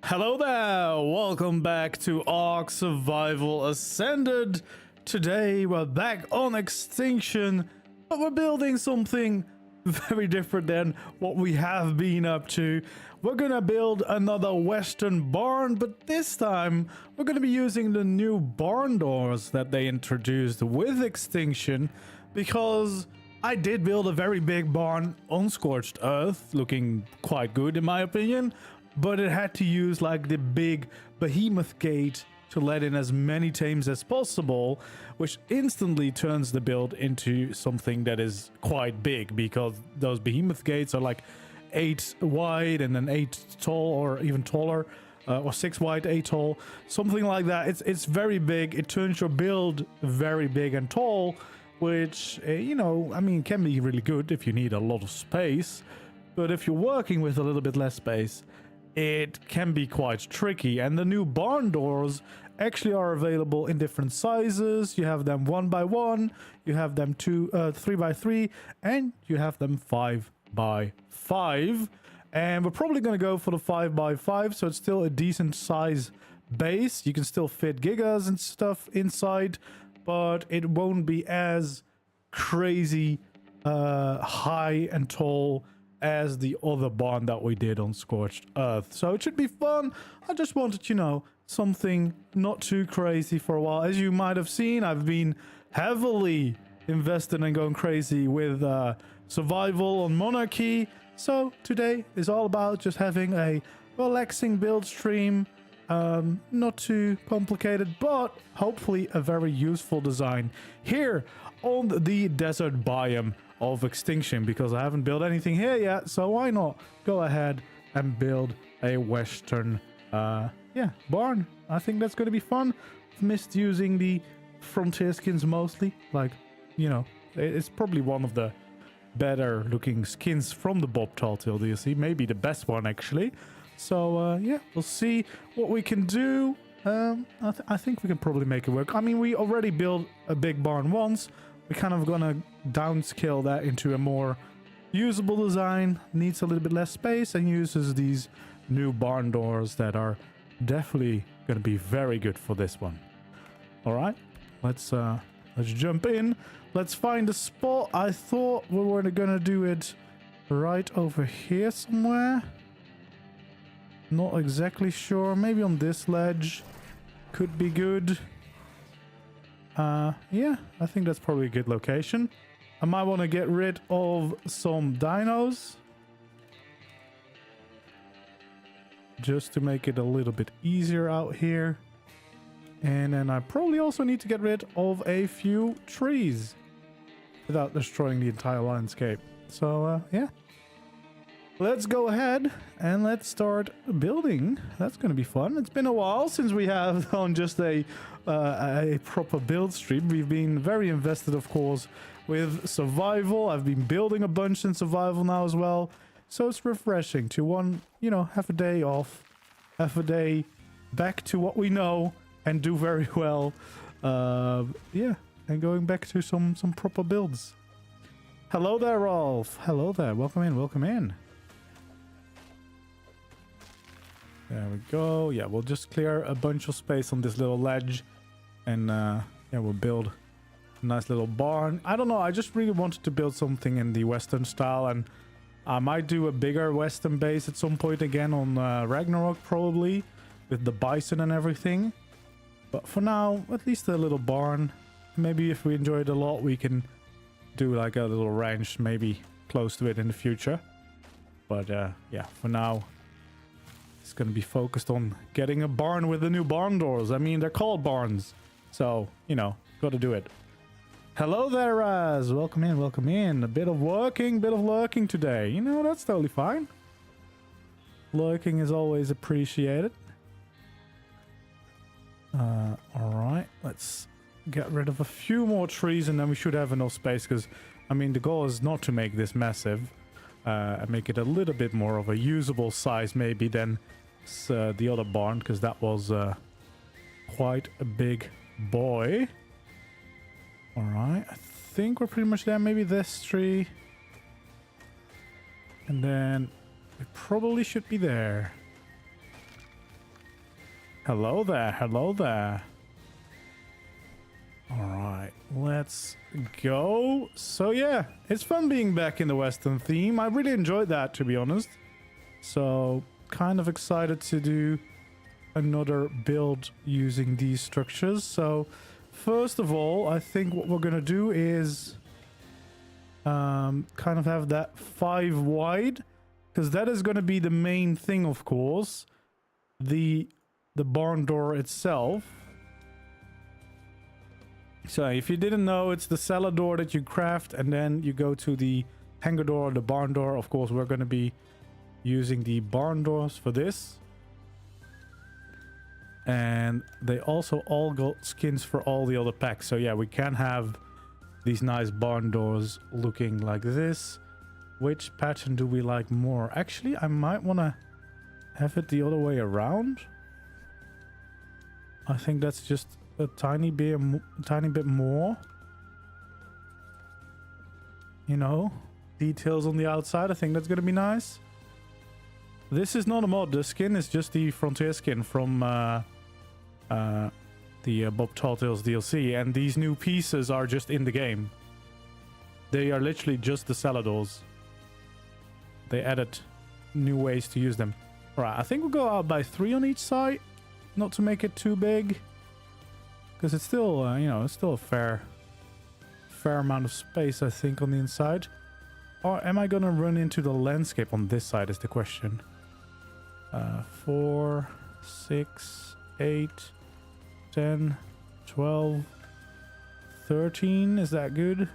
Hello there, welcome back to ARK Survival Ascended. Today we're back on Extinction, but we're building something very different than what we have been up to. We're gonna build another western barn, but this time we're gonna be using the new barn doors that they introduced with Extinction, because I did build a very big barn on Scorched Earth, looking quite good in my opinion. But it had to use like the big behemoth gate to let in as many tames as possible, which instantly turns the build into something that is quite big, because those behemoth gates are like 8 wide and then 8 tall, or even taller, or 6 wide, 8 tall, something like that. It's very big. It turns your build very big and tall, which you know, I mean, can be really good if you need a lot of space. But if you're working with a little bit less space, it can be quite tricky. And the new barn doors actually are available in different sizes. You have them 1x1, you have them 3x3, and you have them 5x5. And we're probably going to go for the 5x5, so it's still a decent size base. You can still fit gigas and stuff inside, but it won't be as crazy high and tall as the other barn that we did on Scorched Earth. So it should be fun. I just wanted, you know, something not too crazy for a while. As you might have seen, I've been heavily invested and going crazy with survival on Monarchy. So today is all about just having a relaxing build stream. Not too complicated, but hopefully a very useful design here on the desert biome of Extinction, because I haven't built anything here yet, so why not go ahead and build a western barn. I think that's going to be fun. I've missed using the frontier skins mostly, like, you know, it's probably one of the better looking skins from the Bob Telltale DLC, maybe the best one actually. So yeah, we'll see what we can do. I think we can probably make it work. I mean, we already built a big barn once. We're kind of gonna downscale that into a more usable design, needs a little bit less space, and uses these new barn doors that are definitely gonna be very good for this one. All right, let's jump in. Let's find a spot. I thought we were gonna do it right over here somewhere. Not exactly sure. Maybe on this ledge could be good. Yeah, I think that's probably a good location. I might want to get rid of some dinos, just to make it a little bit easier out here. And then I probably also need to get rid of a few trees without destroying the entire landscape. So, yeah. Let's go ahead and let's start building. That's going to be fun. It's been a while since we have on just a proper build stream. We've been very invested, of course, with survival. I've been building a bunch in survival now as well. So it's refreshing to have a day off, have a day back to what we know and do very well. Yeah, and going back to some proper builds. Hello there, Rolf. Hello there. Welcome in. Welcome in. There we go. Yeah, we'll just clear a bunch of space on this little ledge, and yeah, we'll build a nice little barn. I don't know, I just really wanted to build something in the western style, and I might do a bigger western base at some point again on Ragnarok, probably with the bison and everything. But for now, at least a little barn. Maybe if we enjoy it a lot, we can do like a little ranch maybe close to it in the future. But yeah, for now it's going to be focused on getting a barn with the new barn doors. I mean, they're called barns, so, you know, got to do it. Hello there, Raz. Welcome in, welcome in. A bit of lurking today. You know, that's totally fine. Lurking is always appreciated. All right, let's get rid of a few more trees, and then we should have enough space, because, I mean, the goal is not to make this massive. And make it a little bit more of a usable size maybe than the other barn, because that was quite a big boy. All right, I think we're pretty much there. Maybe this tree, and then we probably should be there. Hello there, hello there. All right, let's go. So yeah, it's fun being back in the Western theme. I really enjoyed that, to be honest. So kind of excited to do another build using these structures. So first of all, I think what we're gonna do is kind of have that 5 wide, because that is going to be the main thing, of course. The barn door itself. So if you didn't know, it's the cellar door that you craft, and then you go to the hangar door, the barn door. Of course, we're going to be using the barn doors for this. And they also all got skins for all the other packs. So yeah, we can have these nice barn doors looking like this. Which pattern do we like more? Actually, I might want to have it the other way around. I think that's just a tiny bit more. You know, details on the outside. I think that's going to be nice. This is not a mod. The skin is just the Frontier skin from the Bob Tall Tales DLC. And these new pieces are just in the game. They are literally just the cellar doors. They added new ways to use them. Alright, I think we'll go out by 3 on each side. Not to make it too big. Because it's still, you know, it's still a fair amount of space, I think, on the inside. Or am I going to run into the landscape on this side is the question. 4, 6, 8, 10, 12, 13. Is that good?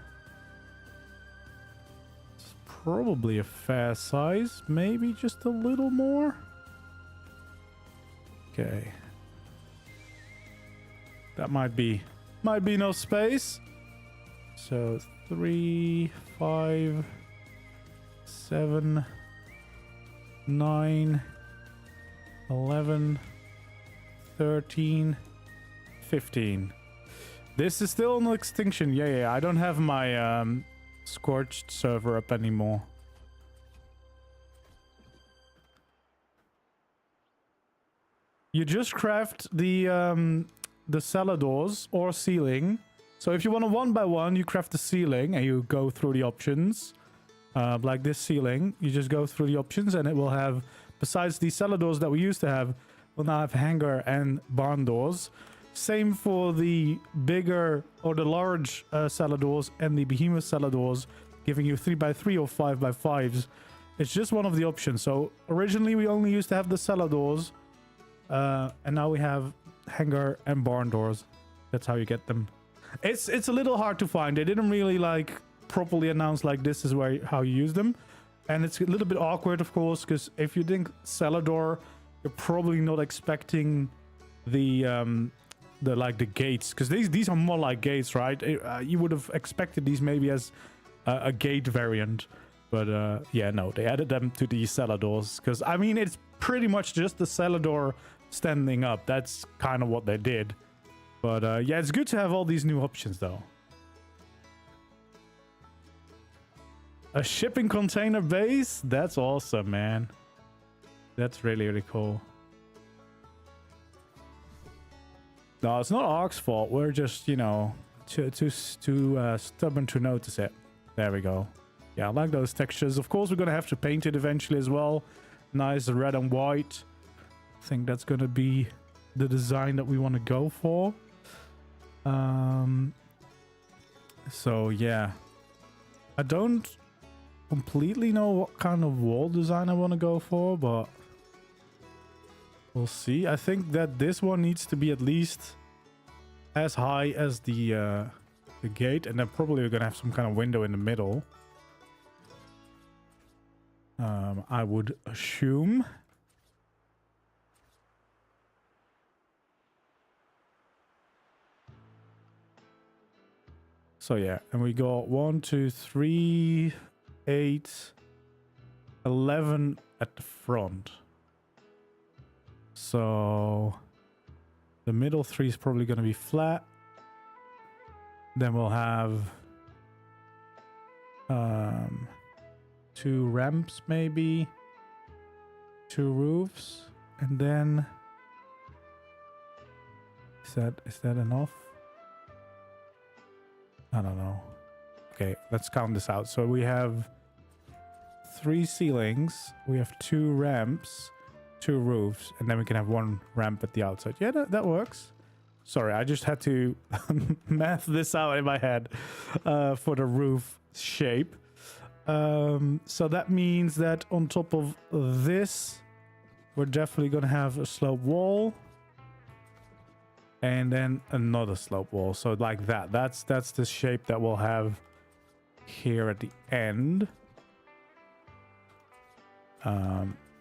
It's probably a fair size. Maybe just a little more. Okay. That might be enough space. So 3, 5, 7, 9, 11, 13, 15. This is still an extinction. Yeah. I don't have my scorched server up anymore. You just craft the cellar doors or ceiling. So if you want a 1x1, you craft the ceiling and you go through the options. Like this ceiling, you just go through the options and it will have, besides the cellar doors that we used to have, we'll now have hangar and barn doors. Same for the bigger or the large cellar doors and the behemoth cellar doors, giving you 3x3 or 5x5s. It's just one of the options. So originally we only used to have the cellar doors, and now we have hangar and barn doors. That's how you get them. It's a little hard to find. They didn't really like properly announce like this is how you use them, and it's a little bit awkward, of course, because if you think cellar door, you're probably not expecting the gates, because these are more like gates, right? You would have expected these maybe as a gate variant, but yeah, no, they added them to the cellar doors, because I mean it's pretty much just the cellar door standing up. That's kind of what they did. But yeah, it's good to have all these new options though. A shipping container base? That's awesome, man. That's really, really cool. No, it's not ARK's fault. We're just, you know, too stubborn to notice it. There we go. Yeah, I like those textures. Of course, we're going to have to paint it eventually as well. Nice red and white. I think that's going to be the design that we want to go for. So, yeah. I don't completely know what kind of wall design I want to go for, but we'll see. I think that this one needs to be at least as high as the gate, and then probably we're gonna have some kind of window in the middle. I would assume. So yeah, and we got 1, 2, 3, 8, 11 at the front. So the middle 3 is probably going to be flat. Then we'll have 2 ramps, maybe 2 roofs, and then Is that enough? I don't know. Okay, let's count this out. So we have 3 ceilings, we have 2 ramps, 2 roofs, and then we can have 1 ramp at the outside. Yeah, that works. Sorry, I just had to math this out in my head for the roof shape. So that means that on top of this, we're definitely going to have a slope wall. And then another slope wall. So like that. That's the shape that we'll have here at the end.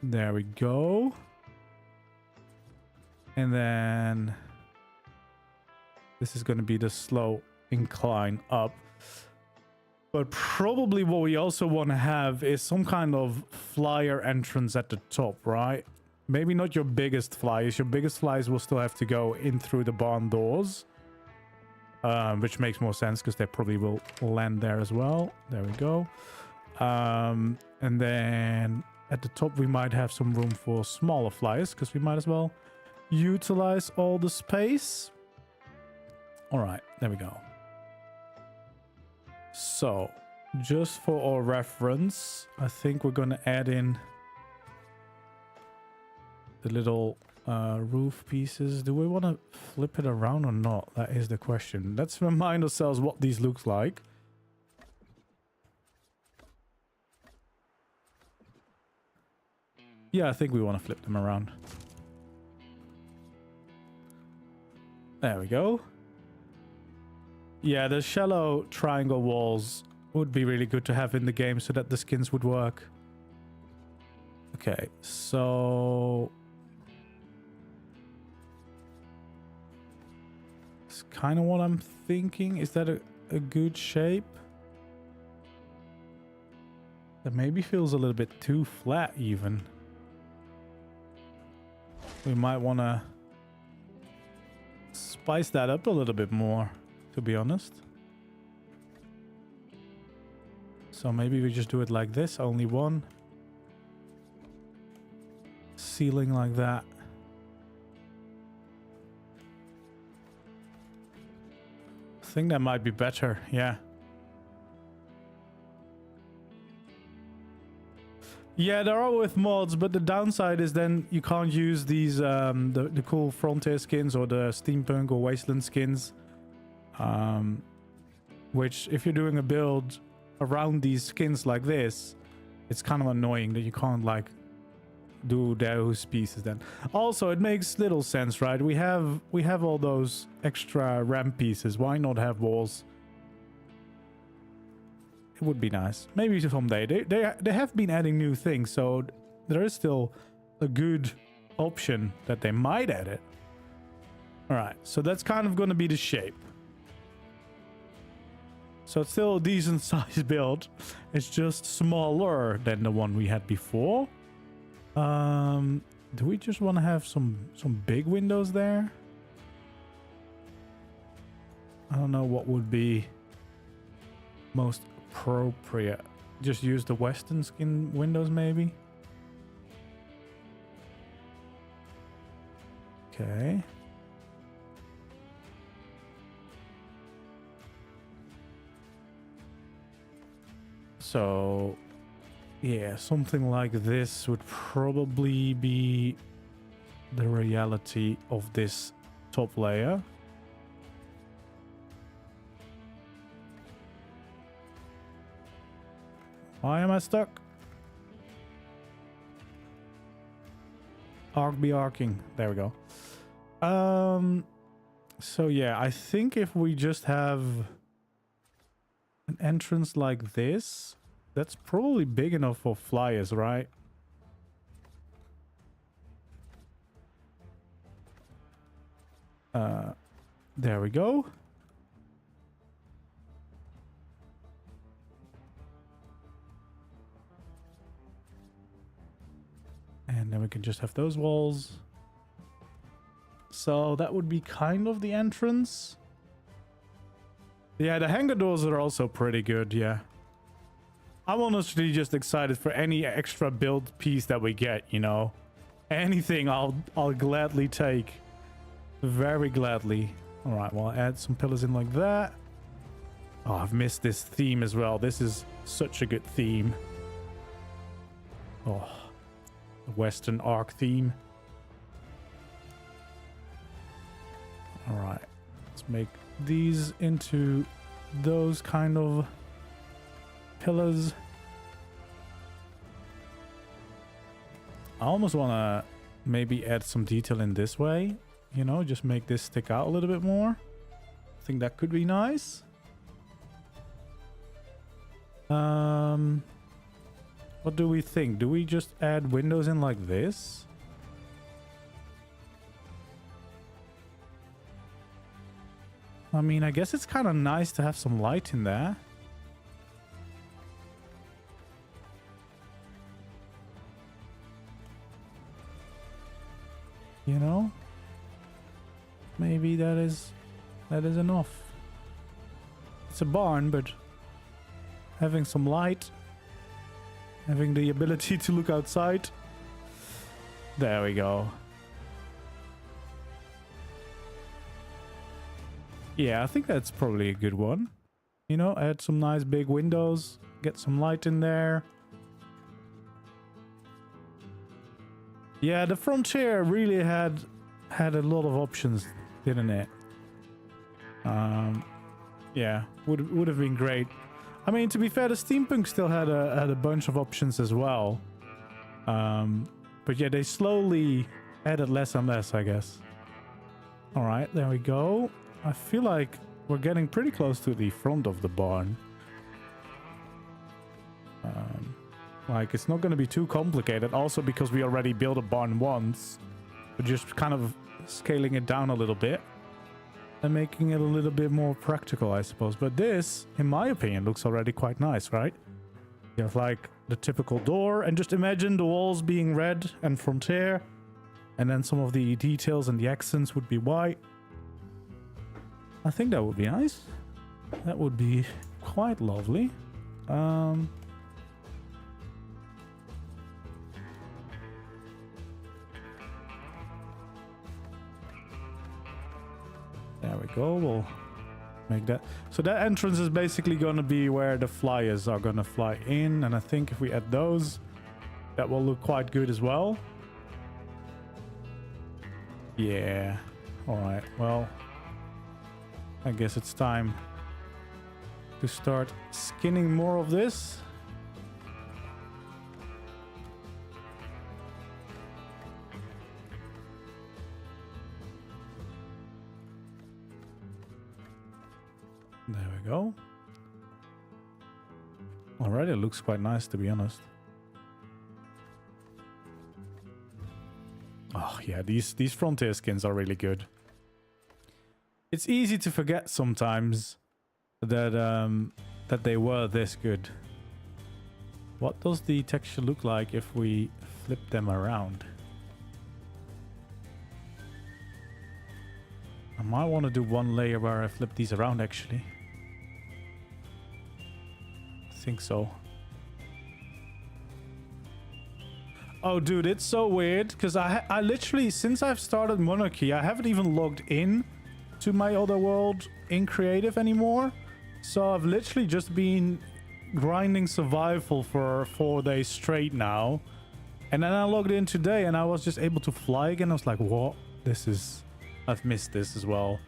There we go. And then this is going to be the slow incline up. But probably what we also want to have is some kind of flyer entrance at the top, right? Maybe not your biggest flyers. Your biggest flyers will still have to go in through the barn doors. Which makes more sense because they probably will land there as well. There we go. And then at the top we might have some room for smaller flyers because we might as well utilize all the space. All right, there we go. So, just for our reference, I think we're going to add in the little roof pieces. Do we want to flip it around or not? That is the question. Let's remind ourselves what these look like. Yeah, I think we want to flip them around. There we go. Yeah, the shallow triangle walls would be really good to have in the game so that the skins would work. Okay, so it's kind of what I'm thinking. Is that a good shape? That maybe feels a little bit too flat even. We might want to spice that up a little bit more, to be honest. So maybe we just do it like this, only one. Ceiling like that. I think that might be better, yeah. Yeah, there are with mods, but the downside is then you can't use these the cool Frontier skins or the Steampunk or Wasteland skins. Which, if you're doing a build around these skins like this, it's kind of annoying that you can't like do those pieces then. Also, it makes little sense, right? We have all those extra ramp pieces. Why not have walls? It would be nice. Maybe someday. They have been adding new things, so there is still a good option that they might add it. Alright, so that's kind of going to be the shape. So it's still a decent size build. It's just smaller than the one we had before. Do we just want to have some big windows there? I don't know what would be most appropriate. Just use the Western skin windows maybe. Okay. So yeah, something like this would probably be the reality of this top layer. Why am I stuck? Ark be arcing. There we go. So yeah, I think if we just have an entrance like this, that's probably big enough for flyers, right? There we go. And then we can just have those walls. So that would be kind of the entrance. Yeah, the hangar doors are also pretty good, yeah. I'm honestly just excited for any extra build piece that we get, you know. Anything I'll gladly take. Very gladly. All right, well, add some pillars in like that. Oh, I've missed this theme as well. This is such a good theme. Oh, the Western ARK theme. All right, let's make these into those kind of pillars. I almost want to maybe add some detail in this way, you know, just make this stick out a little bit more. I think that could be nice. What do we think? Do we just add windows in like this? I mean, I guess it's kind of nice to have some light in there. You know? Maybe that is enough. It's a barn, but having some light, having the ability to look outside. There we go. Yeah, I think that's probably a good one. You know, add some nice big windows, get some light in there. Yeah, the Frontier really had a lot of options, didn't it? Yeah, would have been great. I mean, to be fair, the Steampunk still had a bunch of options as well. But yeah, they slowly added less and less, I guess. All right, there we go. I feel like we're getting pretty close to the front of the barn. Like, it's not going to be too complicated. Also, because we already built a barn once. We're just kind of scaling it down a little bit. And making it a little bit more practical, I suppose. But this, in my opinion, looks already quite nice, right? You have, like, the typical door. And just imagine the walls being red and Frontier. And then some of the details and the accents would be white. I think that would be nice. That would be quite lovely. There we go. We'll make that. So that entrance is basically going to be where the flyers are going to fly in. And I think if we add those, that will look quite good as well. Yeah. All right. Well, I guess it's time to start skinning more of this. There we go. Alright, it looks quite nice, to be honest. Oh yeah, these Frontier skins are really good. It's easy to forget sometimes that that they were this good. What does the texture look like if we flip them around? I might want to do one layer where I flip these around, actually. I think so. Oh, dude, it's so weird because I literally, since I've started Monarchy, I haven't even logged in to my other world in creative anymore. So I've literally just been grinding survival for 4 days straight now. And then I logged in today and I was just able to fly again. I was like, what? I've missed this as well.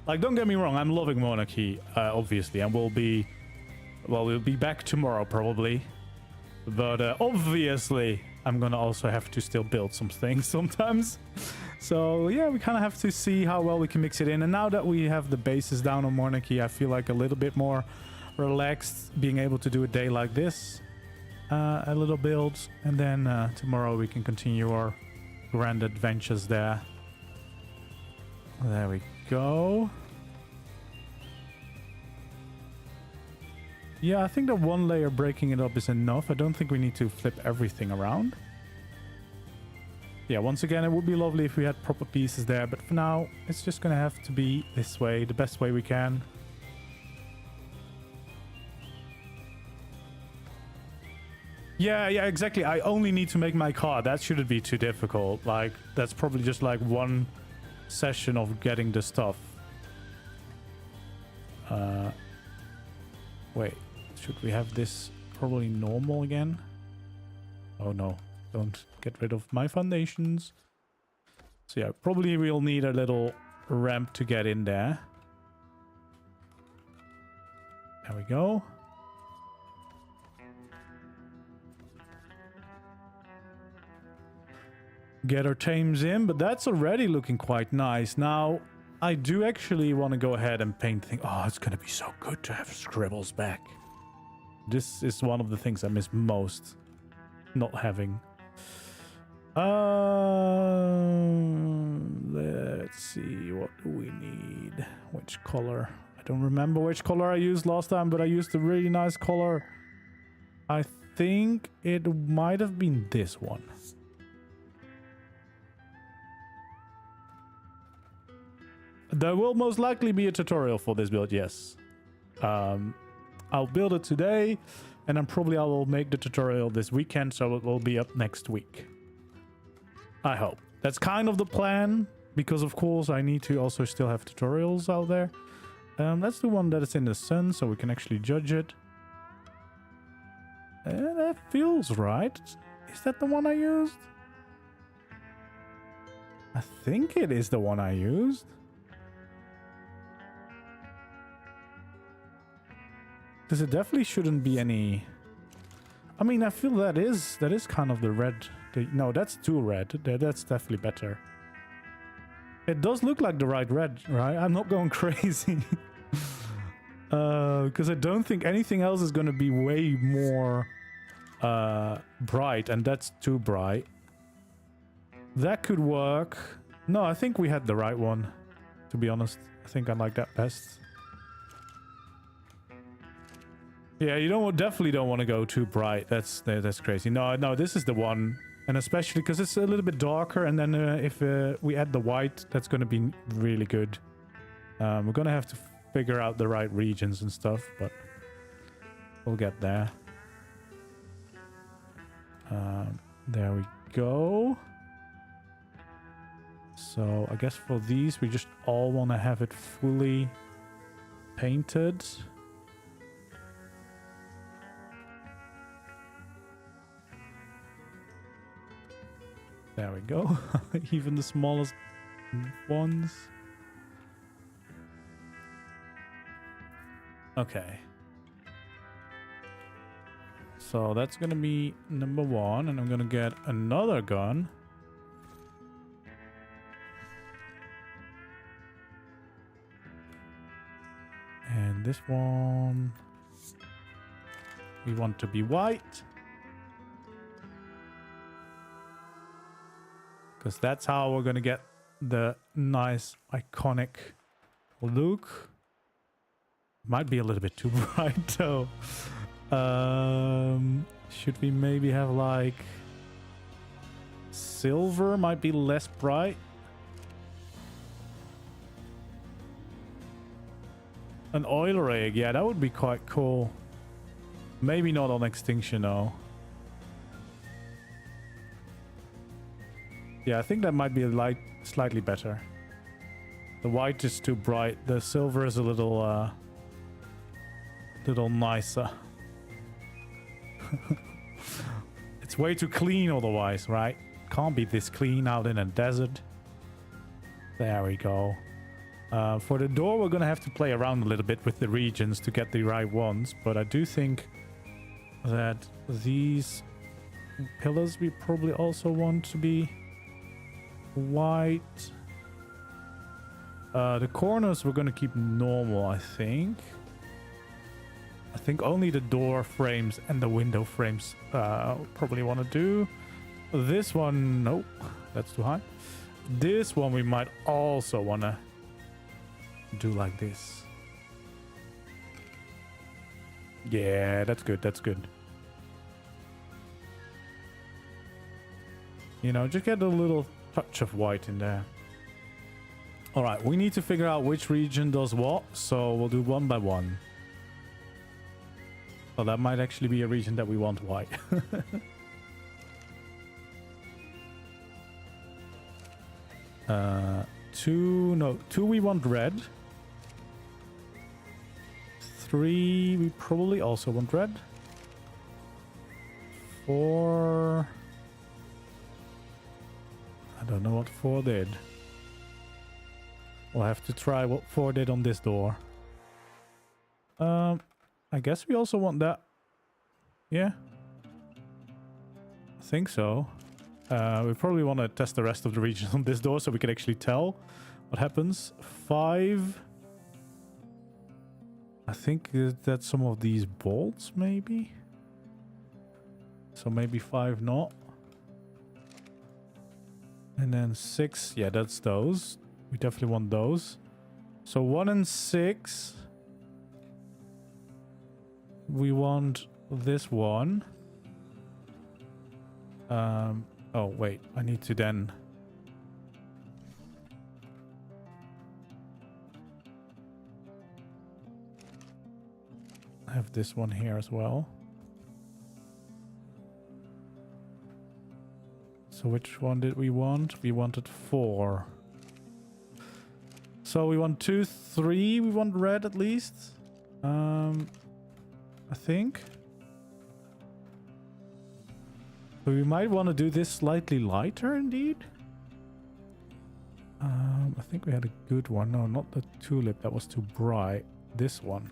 Like, don't get me wrong, I'm loving Monarchy, obviously, and we'll be back tomorrow probably. But obviously, I'm gonna also have to still build some things sometimes. So yeah, we kind of have to see how well we can mix it in. And now that we have the bases down on Monarchy, I feel like a little bit more relaxed being able to do a day like this. A little build, and then tomorrow we can continue our grand adventures there. There we go. Yeah, I think that one layer breaking it up is enough. I don't think we need to flip everything around. Yeah, once again, it would be lovely if we had proper pieces there, but for now, it's just gonna have to be this way, the best way we can. Yeah, exactly. I only need to make my car. That shouldn't be too difficult. Like, that's probably just like one session of getting the stuff. Wait, should we have this probably normal again? Oh no, don't get rid of my foundations. So yeah, probably we'll need a little ramp to get in there. There we go. Get our tames in, but that's already looking quite nice. Now, I do actually want to go ahead and paint things. Oh, it's going to be so good to have scribbles back. This is one of the things I miss most. Not having. Let's see. What do we need? Which color? I don't remember which color I used last time, but I used a really nice color. I think it might have been this one. There will most likely be a tutorial for this build, yes. I'll build it today, and then probably I will make the tutorial this weekend, so it will be up next week. I hope. That's kind of the plan, because of course I need to also still have tutorials out there. That's the one that is in the sun, so we can actually judge it. That feels right. Is that the one I used? I think it is the one I used. Because it definitely shouldn't be any... I mean, I feel that is kind of the red... No, that's too red. That's definitely better. It does look like the right red, right? I'm not going crazy. Because I don't think anything else is going to be way more bright. And that's too bright. That could work. No, I think we had the right one. To be honest. I think I like that best. Yeah, you definitely don't want to go too bright. That's crazy. No, this is the one, and especially because it's a little bit darker. And then if we add the white, that's going to be really good. We're going to have to figure out the right regions and stuff, but we'll get there. There we go. So I guess for these, we just all want to have it fully painted. There we go. Even the smallest ones. Okay. So that's gonna be number one, and I'm gonna get another gun. And this one, we want to be white. Because that's how we're gonna get the nice iconic look. Might be a little bit too bright though. Should we maybe have like silver? Might be less bright. An oil rig, yeah, that would be quite cool. Maybe not on Extinction though. Yeah, I think that might be slightly better. The white is too bright. The silver is a little nicer. It's way too clean otherwise, right? Can't be this clean out in a desert. There we go. For the door, we're gonna have to play around a little bit with the regions to get the right ones. But I do think that these pillars we probably also want to be white. The corners we're gonna keep normal, I think. I think only the door frames and the window frames probably want to do. This one, nope, that's too high. This one we might also want to do like this. Yeah, that's good, that's good. You know, just get a little touch of white in there. All right, we need to figure out which region does what, so we'll do one by one. Well, that might actually be a region that we want white. two we want red. 3 we probably also want red. 4, I don't know what 4 did. We'll have to try what 4 did on this door. I guess we also want that. Yeah, I think so. We probably want to test the rest of the regions on this door so we can actually tell what happens. 5. I think that's some of these bolts, maybe. So maybe 5 not. And then 6, yeah, that's those. We definitely want those. So 1 and 6. We want this one. Oh, wait. I need to then... have this one here as well. So which one did we want? We wanted 4. So we want 2, 3. We want red at least. I think. So we might want to do this slightly lighter indeed. I think we had a good one. No, not the tulip. That was too bright. This one.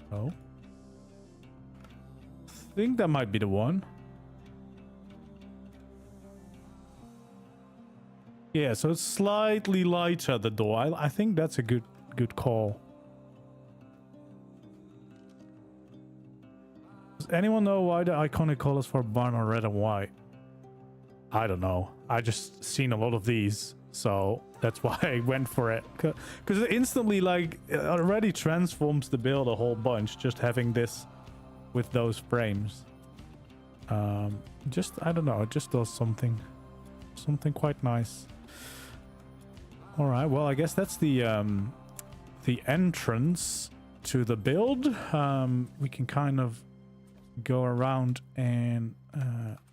Oh. I think that might be the one. Yeah, so it's slightly lighter, the door. I think that's a good call. Does anyone know why the iconic colors for barn are red and white? I don't know. I just seen a lot of these, so that's why I went for it. Because it instantly, like, it already transforms the build a whole bunch, just having this with those frames. Just, I don't know, it just does something quite nice. All right, well, I guess that's the entrance to the build. We can kind of go around and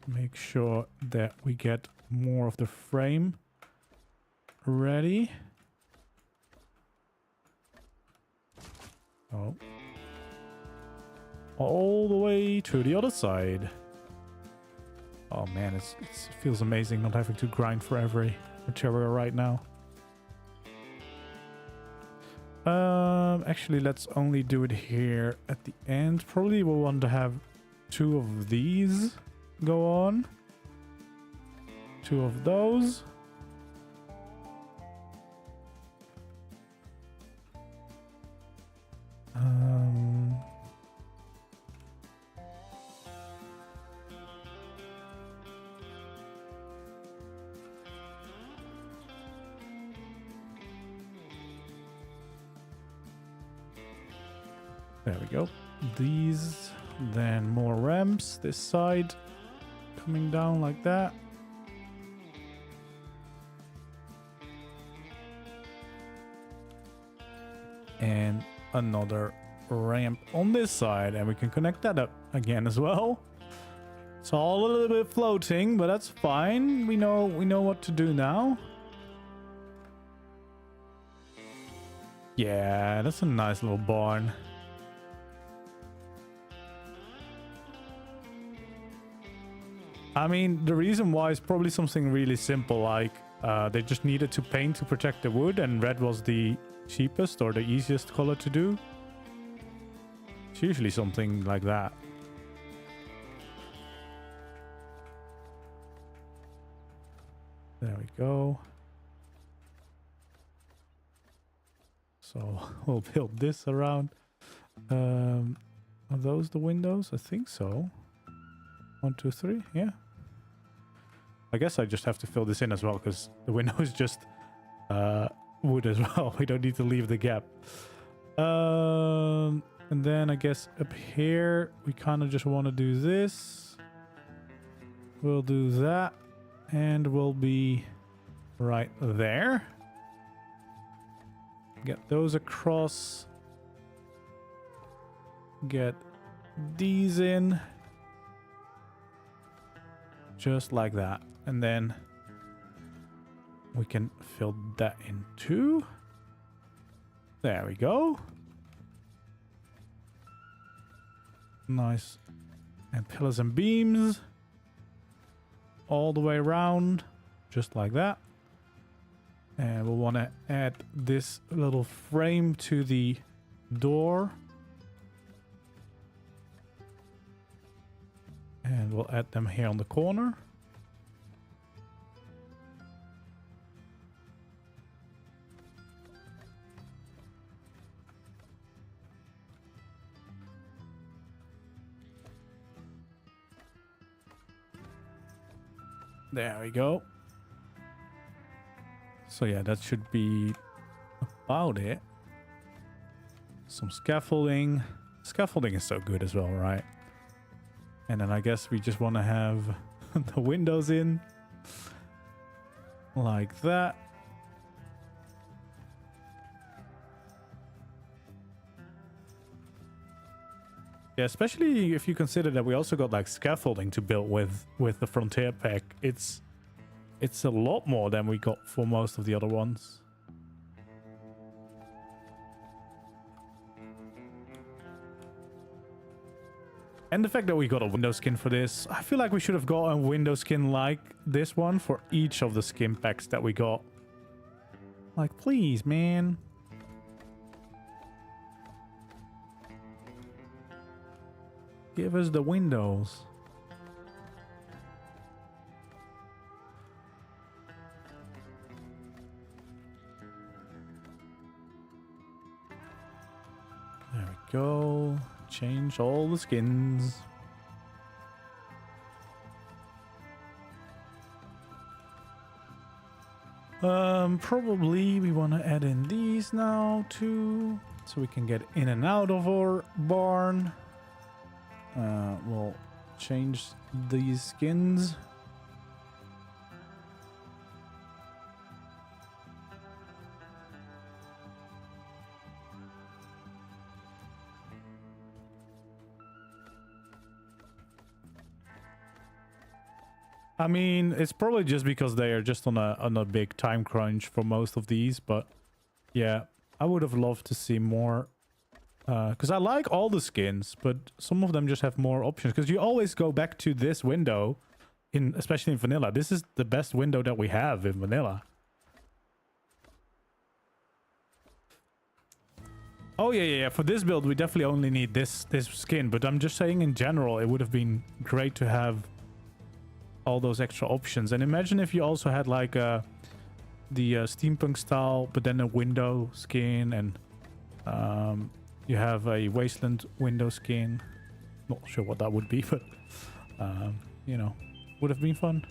make sure that we get more of the frame ready. Oh. All the way to the other side. Oh man, it feels amazing not having to grind for every material right now. Actually, let's only do it here at the end. Probably we'll want to have 2 of these go on. 2 of those. There we go. These, then more ramps this side, coming down like that. And another ramp on this side, and we can connect that up again as well. It's all a little bit floating, but that's fine. We know what to do now. Yeah, that's a nice little barn. I mean, the reason why is probably something really simple, like they just needed to paint to protect the wood, and red was the cheapest or the easiest color to do. It's usually something like that. There we go. So we'll build this around. Are those the windows? I think so. 1, 2, 3. Yeah. I guess I just have to fill this in as well, because the window is just wood as well. We don't need to leave the gap. And then I guess up here we kind of just want to do this. We'll do that, and we'll be right there. Get those across. Get these in. Just like that. And then We can fill that in too. There we go. Nice. And pillars and beams. All the way around. Just like that. And we'll want to add this little frame to the door. And we'll add them here on the corner. There we go. So yeah, that should be about it. Some scaffolding. Scaffolding is so good as well, right? And then I guess we just want to have the windows in. Like that. Yeah, especially if you consider that we also got like scaffolding to build with the Frontier pack. It's a lot more than we got for most of the other ones. And the fact that we got a window skin for this, I feel like we should have got a window skin like this one for each of the skin packs that we got. Like, please, man. Give us the windows. There we go. Change all the skins. Probably we want to add in these now too, so we can get in and out of our barn. We'll change these skins. I mean, it's probably just because they are just on a big time crunch for most of these, but yeah, I would have loved to see more. Because I like all the skins, but some of them just have more options. Because you always go back to this window, especially in vanilla. This is the best window that we have in vanilla. Oh yeah. For this build, we definitely only need this skin. But I'm just saying, in general, it would have been great to have all those extra options. And imagine if you also had like the steampunk style, but then a window skin, and you have a wasteland window skin. Not sure what that would be, but you know, would have been fun.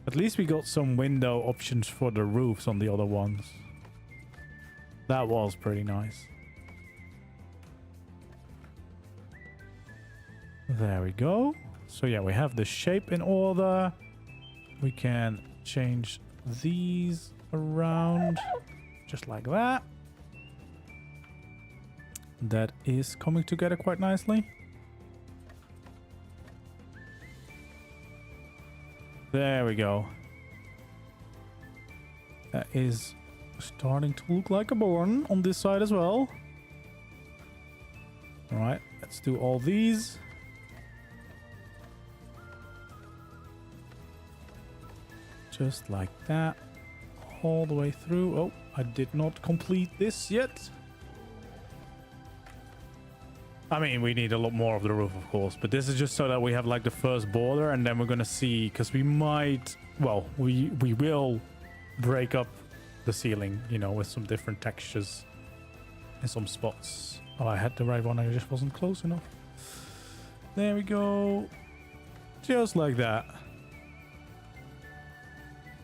At least we got some window options for the roofs on the other ones. That was pretty nice. There we go. So yeah, we have the shape in order. We can change these around just like that. That is coming together quite nicely. There we go. That is starting to look like a barn on this side as well. All right, let's do all these. Just like that, all the way through. Oh, I did not complete this yet. I mean, we need a lot more of the roof, of course, but this is just so that we have like the first border, and then we're gonna see, because we might, well, we will break up the ceiling, you know, with some different textures in some spots. Oh, I had the right one, I just wasn't close enough. There we go. Just like that.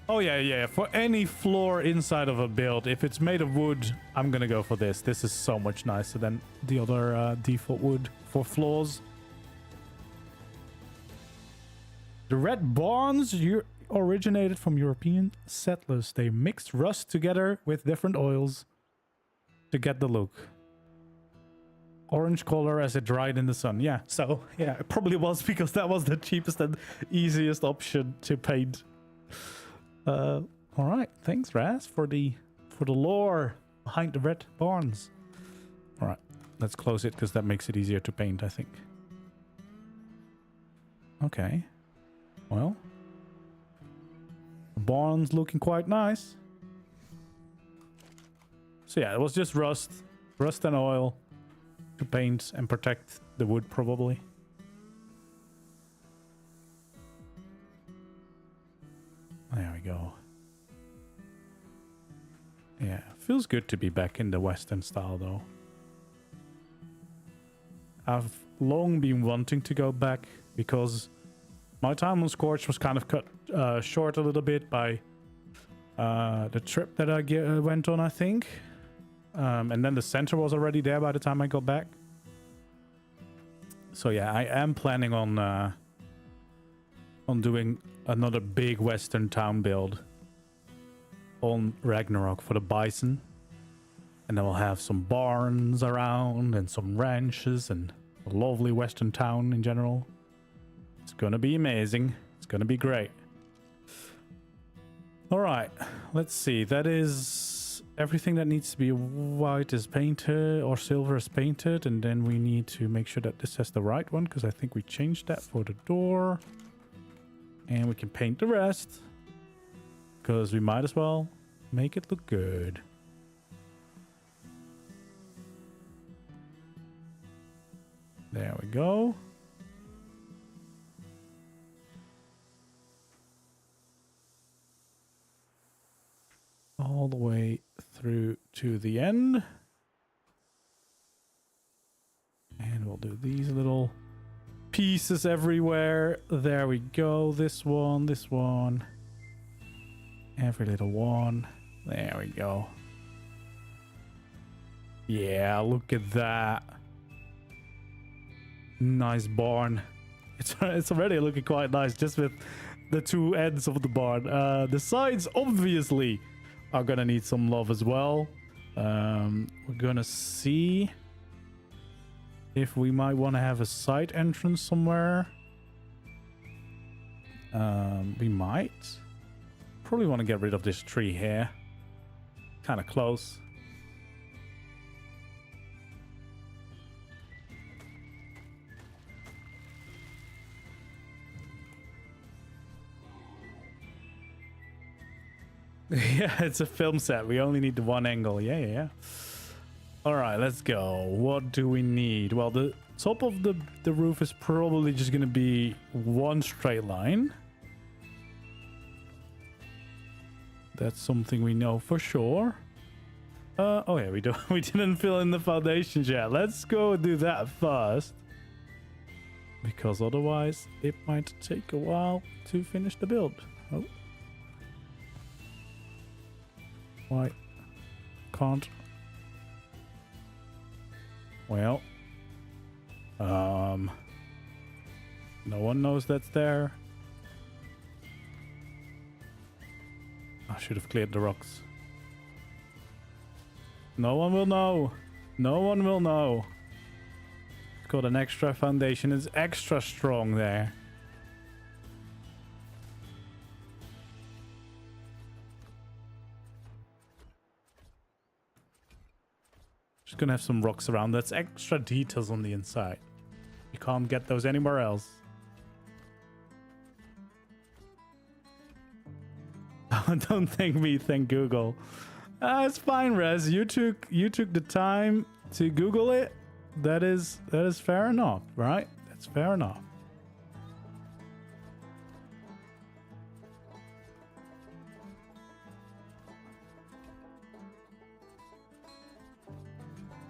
Oh yeah, for any floor inside of a build, if it's made of wood, I'm gonna go for this. This is so much nicer than the other default wood for floors. The red barns originated from European settlers. They mixed rust together with different oils to get the look. Orange color as it dried in the sun. Yeah, so yeah, it probably was because that was the cheapest and easiest option to paint. All right. Thanks, Raz, for the lore behind the red barns. All right. Let's close it because that makes it easier to paint, I think. Okay. Well, the barn's looking quite nice. So yeah, it was just rust and oil to paint and protect the wood, probably. There we go. Yeah, feels good to be back in the Western style, though. I've long been wanting to go back because my time on Scorch was kind of cut short a little bit by the trip that I went on, I think. And then the center was already there by the time I got back. So yeah, I am planning on doing another big Western town build on Ragnarok for the bison. And then we'll have some barns around and some ranches and a lovely Western town in general. It's gonna be amazing. It's gonna be great. All right, let's see. That is everything that needs to be white is painted or silver is painted. And then we need to make sure that this has the right one because I think we changed that for the door. And we can paint the rest because we might as well make it look good. There we go. All the way through to the end. And we'll do these little pieces everywhere. There we go. This one. Every little one. There we go. Yeah, look at that. Nice barn. It's already looking quite nice just with the two ends of the barn. The sides obviously are gonna need some love as well. We're gonna see if we might want to have a side entrance somewhere. We might. Probably want to get rid of this tree here. Kind of close. Yeah, it's a film set. We only need the one angle. Yeah. All right, let's go. What do we need? Well, the top of the roof is probably just going to be one straight line. That's something we know for sure. Oh yeah, we didn't fill in the foundations yet. Let's go do that first. Because otherwise it might take a while to finish the build. Oh. Why can't? Well, no one knows that's there. I should have cleared the rocks. No one will know. No one will know. Got an extra foundation. It's extra strong there. Just gonna have some rocks around. That's extra details on the inside. You can't get those anywhere else. Don't thank me, thank Google. It's fine, Rez. You took the time to Google it. That is fair enough, right? That's fair enough.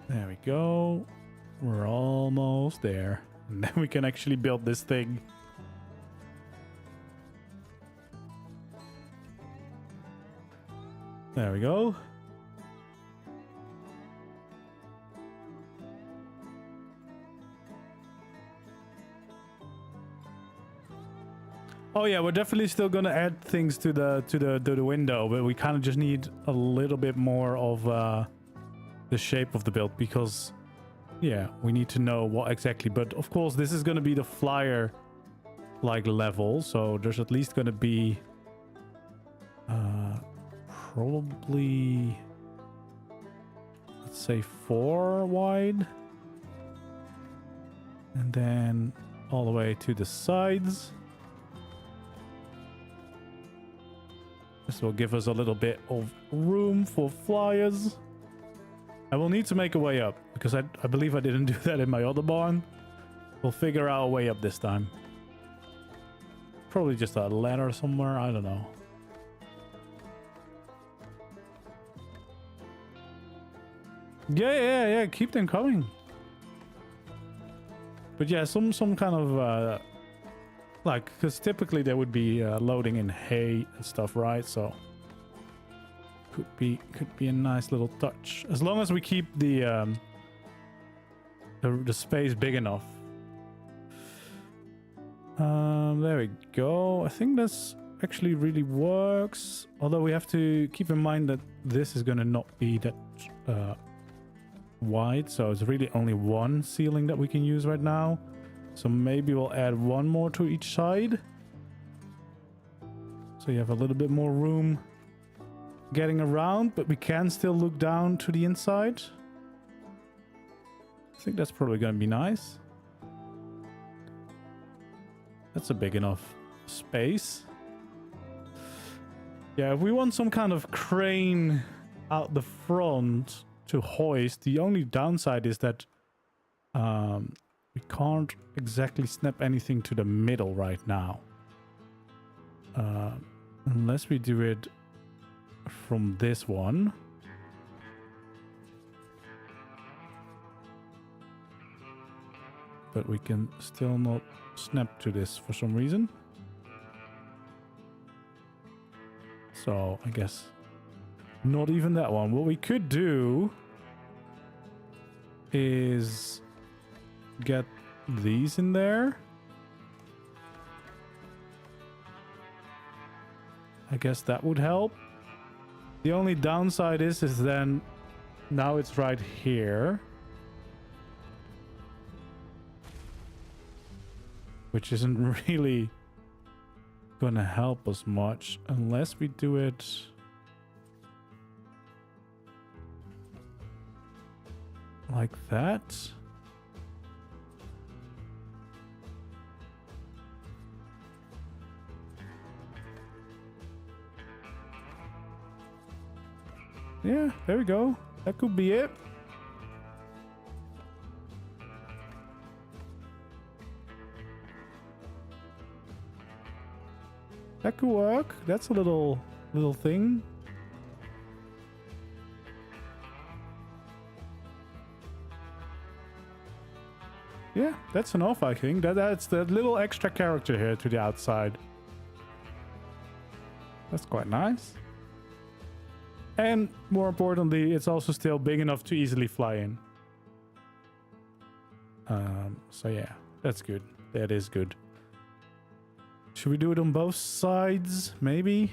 There we go. We're almost there. And then we can actually build this thing. There we go. Oh yeah, we're definitely still gonna add things to the window, but we kind of just need a little bit more of the shape of the build because yeah, we need to know what exactly. But of course, this is gonna be the flyer like level, so there's at least gonna be probably, let's say 4 wide. And then all the way to the sides. This will give us a little bit of room for flyers. I will need to make a way up because I believe I didn't do that in my other barn. We'll figure out a way up this time. Probably just a ladder somewhere, I don't know. Yeah, keep them coming. But yeah, some kind of like, because typically they would be loading in hay and stuff, right? So could be a nice little touch as long as we keep the space big enough. There we go. I think this actually really works. Although we have to keep in mind that this is going to not be that wide, so it's really only one ceiling that we can use right now. So maybe we'll add one more to each side, so you have a little bit more room getting around, but we can still look down to the inside. I think that's probably going to be nice. That's a big enough space. Yeah, if we want some kind of crane out the front to hoist, the only downside is that we can't exactly snap anything to the middle right now. Unless we do it from this one. But we can still not snap to this for some reason. So I guess not even that one. What we could do is get these in there. I guess that would help. The only downside is then now it's right here, which isn't really gonna help us much unless we do it like that. Yeah, there we go. That could be it. That could work. That's a little thing. Yeah, that's enough, I think. That's that little extra character here to the outside. That's quite nice. And more importantly, it's also still big enough to easily fly in. So yeah, that's good. That is good. Should we do it on both sides? Maybe.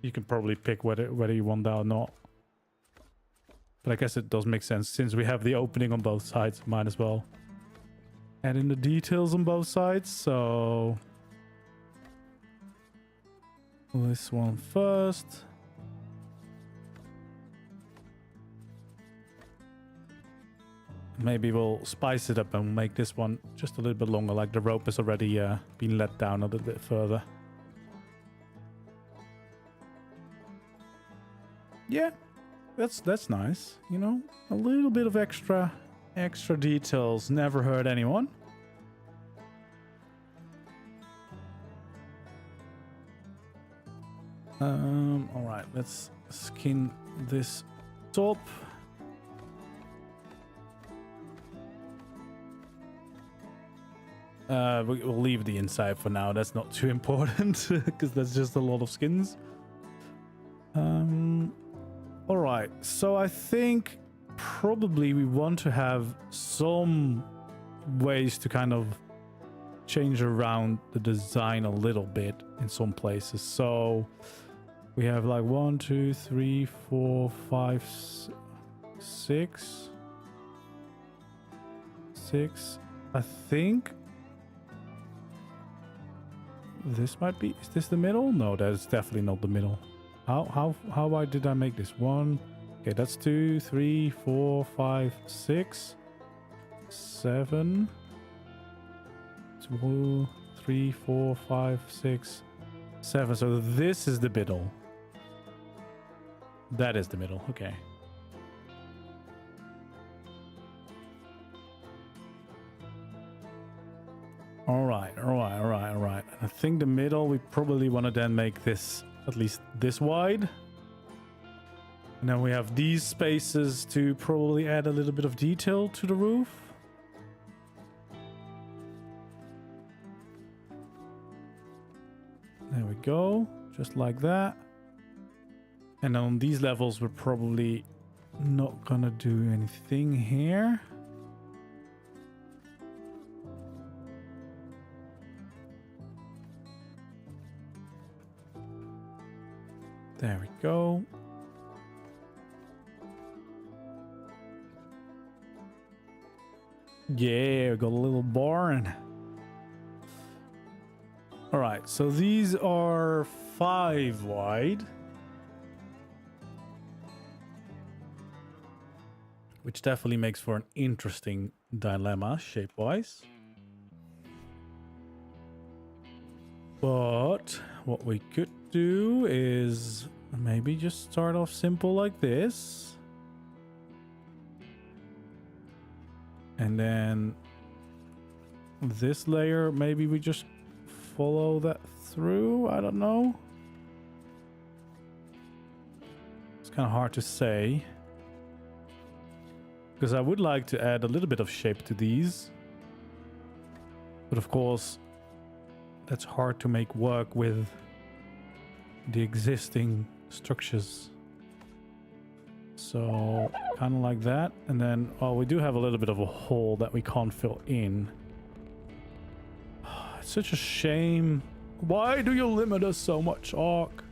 You can probably pick whether you want that or not. But I guess it does make sense since we have the opening on both sides. Might as well add in the details on both sides. So this one first. Maybe we'll spice it up and make this one just a little bit longer, like the rope has already been let down a little bit further. Yeah, that's nice. You know, a little bit of extra details never hurt anyone. All right, let's skin this top. We'll leave the inside for now. That's not too important because that's just a lot of skins. All right, so I think probably we want to have some ways to kind of change around the design a little bit in some places. So we have like 1, 2, 3, 4, 5, 6. I think this might be. Is this the middle? No, that is definitely not the middle. How wide did I make this? 1. Okay, that's 2, 3, 4, 5, 6, 7. 2, 3, 4, 5, 6, 7. So this is the middle. That is the middle. Okay. All right. I think the middle, we probably want to then make this at least this wide. And then we have these spaces to probably add a little bit of detail to the roof. There we go. Just like that. And on these levels, we're probably not gonna do anything here. There we go. Yeah, got a little barn. All right, so these are 5 wide. Which definitely makes for an interesting dilemma shape-wise. But what we could do is maybe just start off simple like this. And then this layer, maybe we just follow that through. I don't know. It's kind of hard to say. Because I would like to add a little bit of shape to these. But of course, that's hard to make work with the existing structures. So kind of like that. And then, oh, we do have a little bit of a hole that we can't fill in. It's such a shame. Why do you limit us so much, ARK?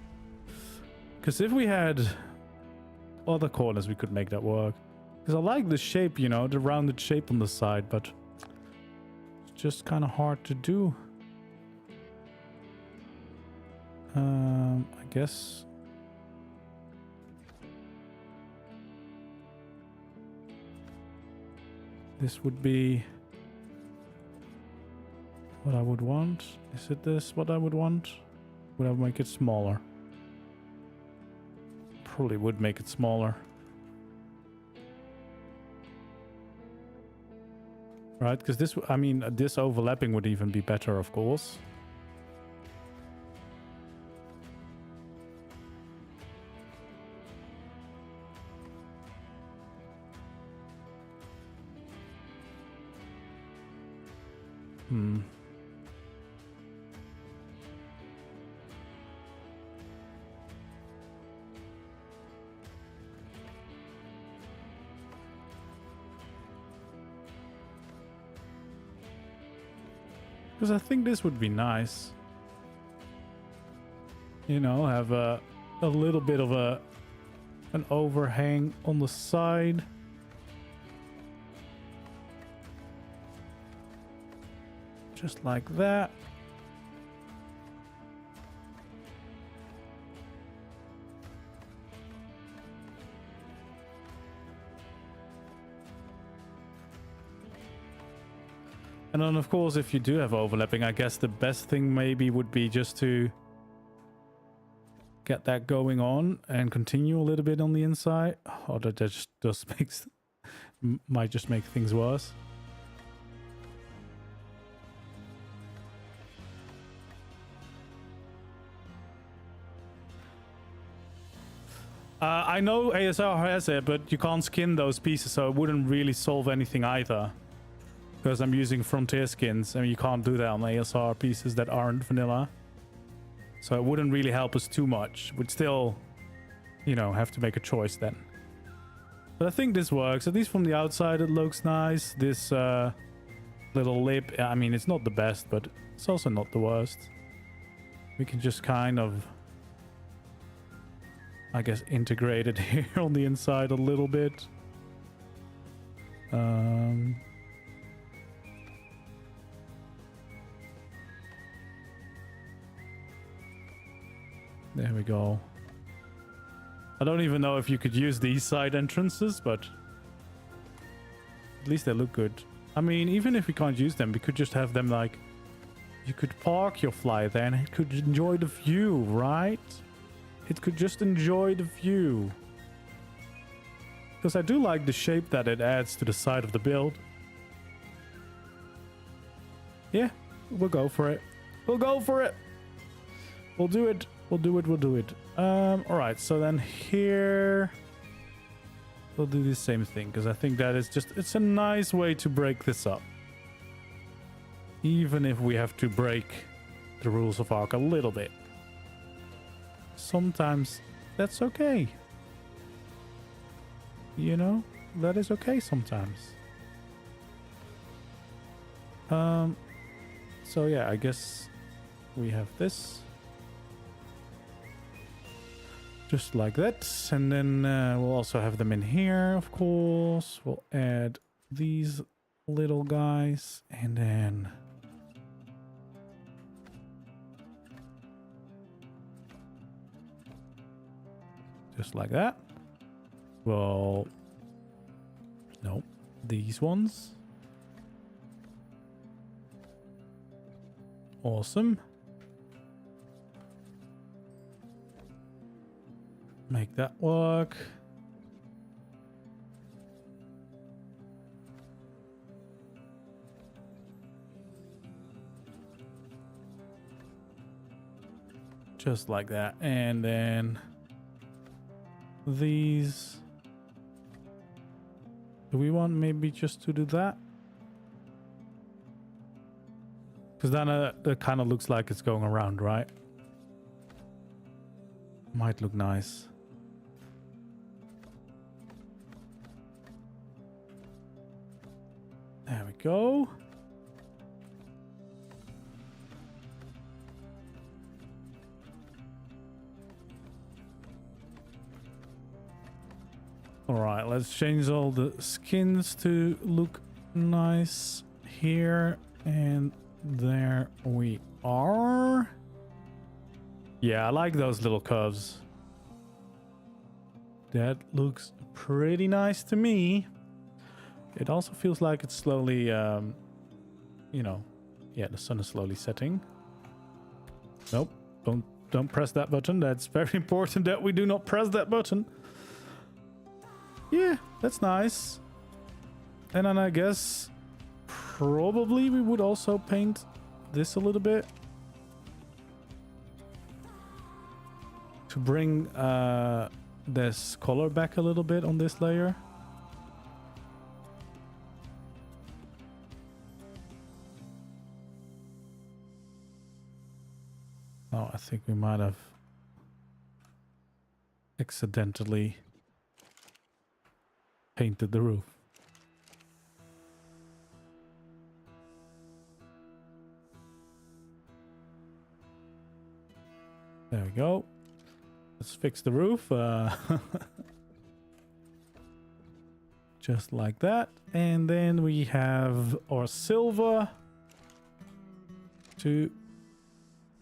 Because if we had other corners, we could make that work. Because I like the shape, you know, the rounded shape on the side, but it's just kind of hard to do. I guess. This would be what I would want. Is it this what I would want? Would I make it smaller? Probably would make it smaller. Right, because this, I mean, this overlapping would even be better, of course. Because I think this would be nice. You know, have a little bit of an overhang on the side. Just like that. And then, of course, if you do have overlapping, I guess the best thing maybe would be just to get that going on and continue a little bit on the inside. Oh, that just makes might just make things worse. I know ASR has it, but you can't skin those pieces, so it wouldn't really solve anything either. Because I'm using Frontier skins, and you can't do that on ASR pieces that aren't vanilla. So it wouldn't really help us too much. We'd still, you know, have to make a choice then. But I think this works. At least from the outside, it looks nice. This little lip, I mean, it's not the best, but it's also not the worst. We can just kind of, I guess, integrate it here on the inside a little bit. There we go. I don't even know if you could use these side entrances, but at least they look good. I mean, even if we can't use them, we could just have them like, you could park your fly there and it could enjoy the view, right? It could just enjoy the view. Because I do like the shape that it adds to the side of the build. Yeah, we'll go for it. We'll go for it. We'll do it. We'll do it. We'll do it. Alright, so then here we'll do the same thing, because I think that is just, it's a nice way to break this up. Even if we have to break the rules of ARK a little bit. Sometimes that's okay. You know, that is okay sometimes. So yeah, I guess we have this. Just like that. And then we'll also have them in here, of course. We'll add these little guys. And then just like that. Well, nope. These ones. Awesome. Make that work. Just like that. And then these. Do we want maybe just to do that? Because then it kind of looks like it's going around, right? Might look nice. There we go. All right, let's change all the skins to look nice here, and there we are. Yeah, I like those little curves. That looks pretty nice to me. It also feels like it's slowly, you know, yeah, the sun is slowly setting. Nope, don't press that button. That's very important that we do not press that button. Yeah, that's nice. And then I guess probably we would also paint this a little bit to bring this color back a little bit on this layer. Oh, I think we might have accidentally painted the roof. There we go. Let's fix the roof. Just like that. And then we have our silver to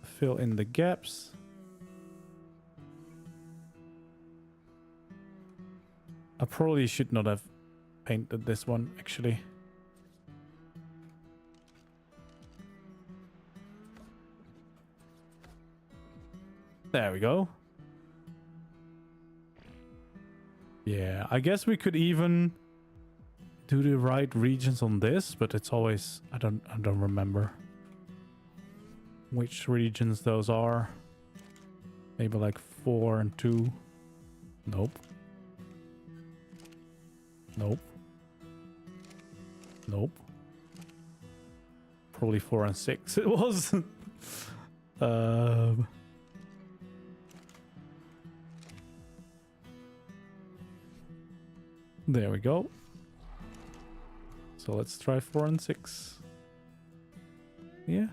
fill in the gaps. I probably should not have painted this one, actually. There we go. Yeah, I guess we could even do the right regions on this, but it's always, I don't remember which regions those are. Maybe like 4 and 2. Nope. Nope. Nope. Probably 4 and 6 it was. There we go. So let's try 4 and 6. Yeah.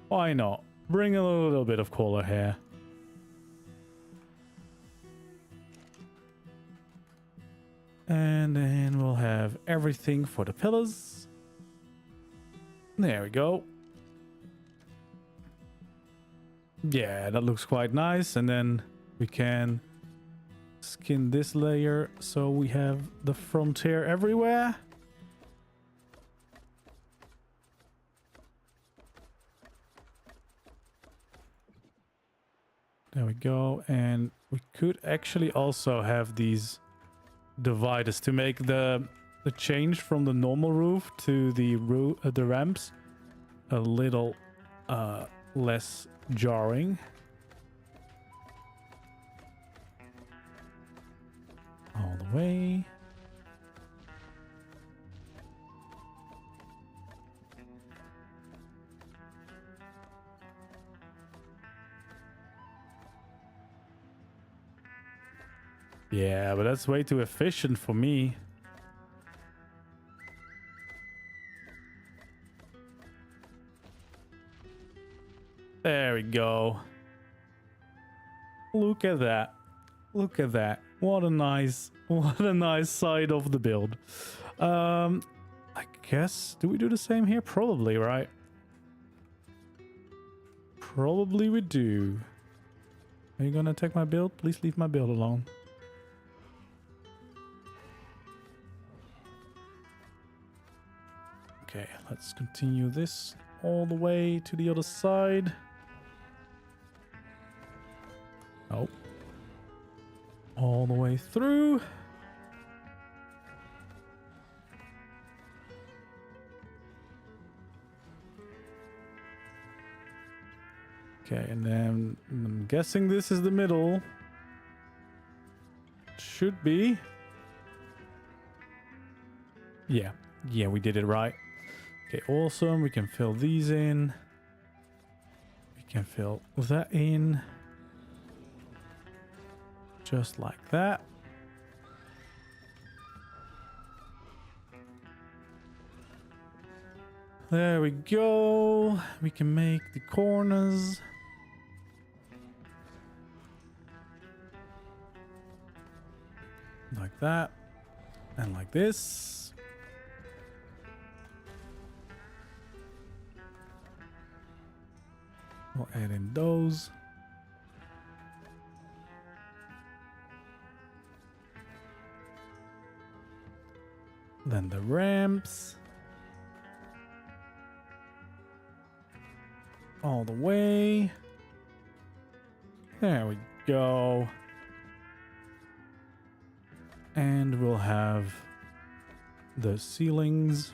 Why not? Bring a little bit of color here. And then we'll have everything for the pillars. There we go. Yeah, that looks quite nice. And then we can skin this layer so we have the frontier everywhere. There we go. And we could actually also have these dividers to make the change from the normal roof to the ramps a little less jarring. All the way. Yeah, but that's way too efficient for me. There we go. Look at that. Look at that. What a nice side of the build. I guess, do we do the same here? Probably, right? Probably we do. Are you gonna attack my build? Please leave my build alone. Okay, let's continue this all the way to the other side. Oh. All the way through. Okay, and then I'm guessing this is the middle. Should be. Yeah, we did it right. Okay, awesome. We can fill these in. We can fill that in. Just like that. There we go. We can make the corners. Like that. And like this. We'll add in those. Then the ramps. All the way. There we go. And we'll have the ceilings.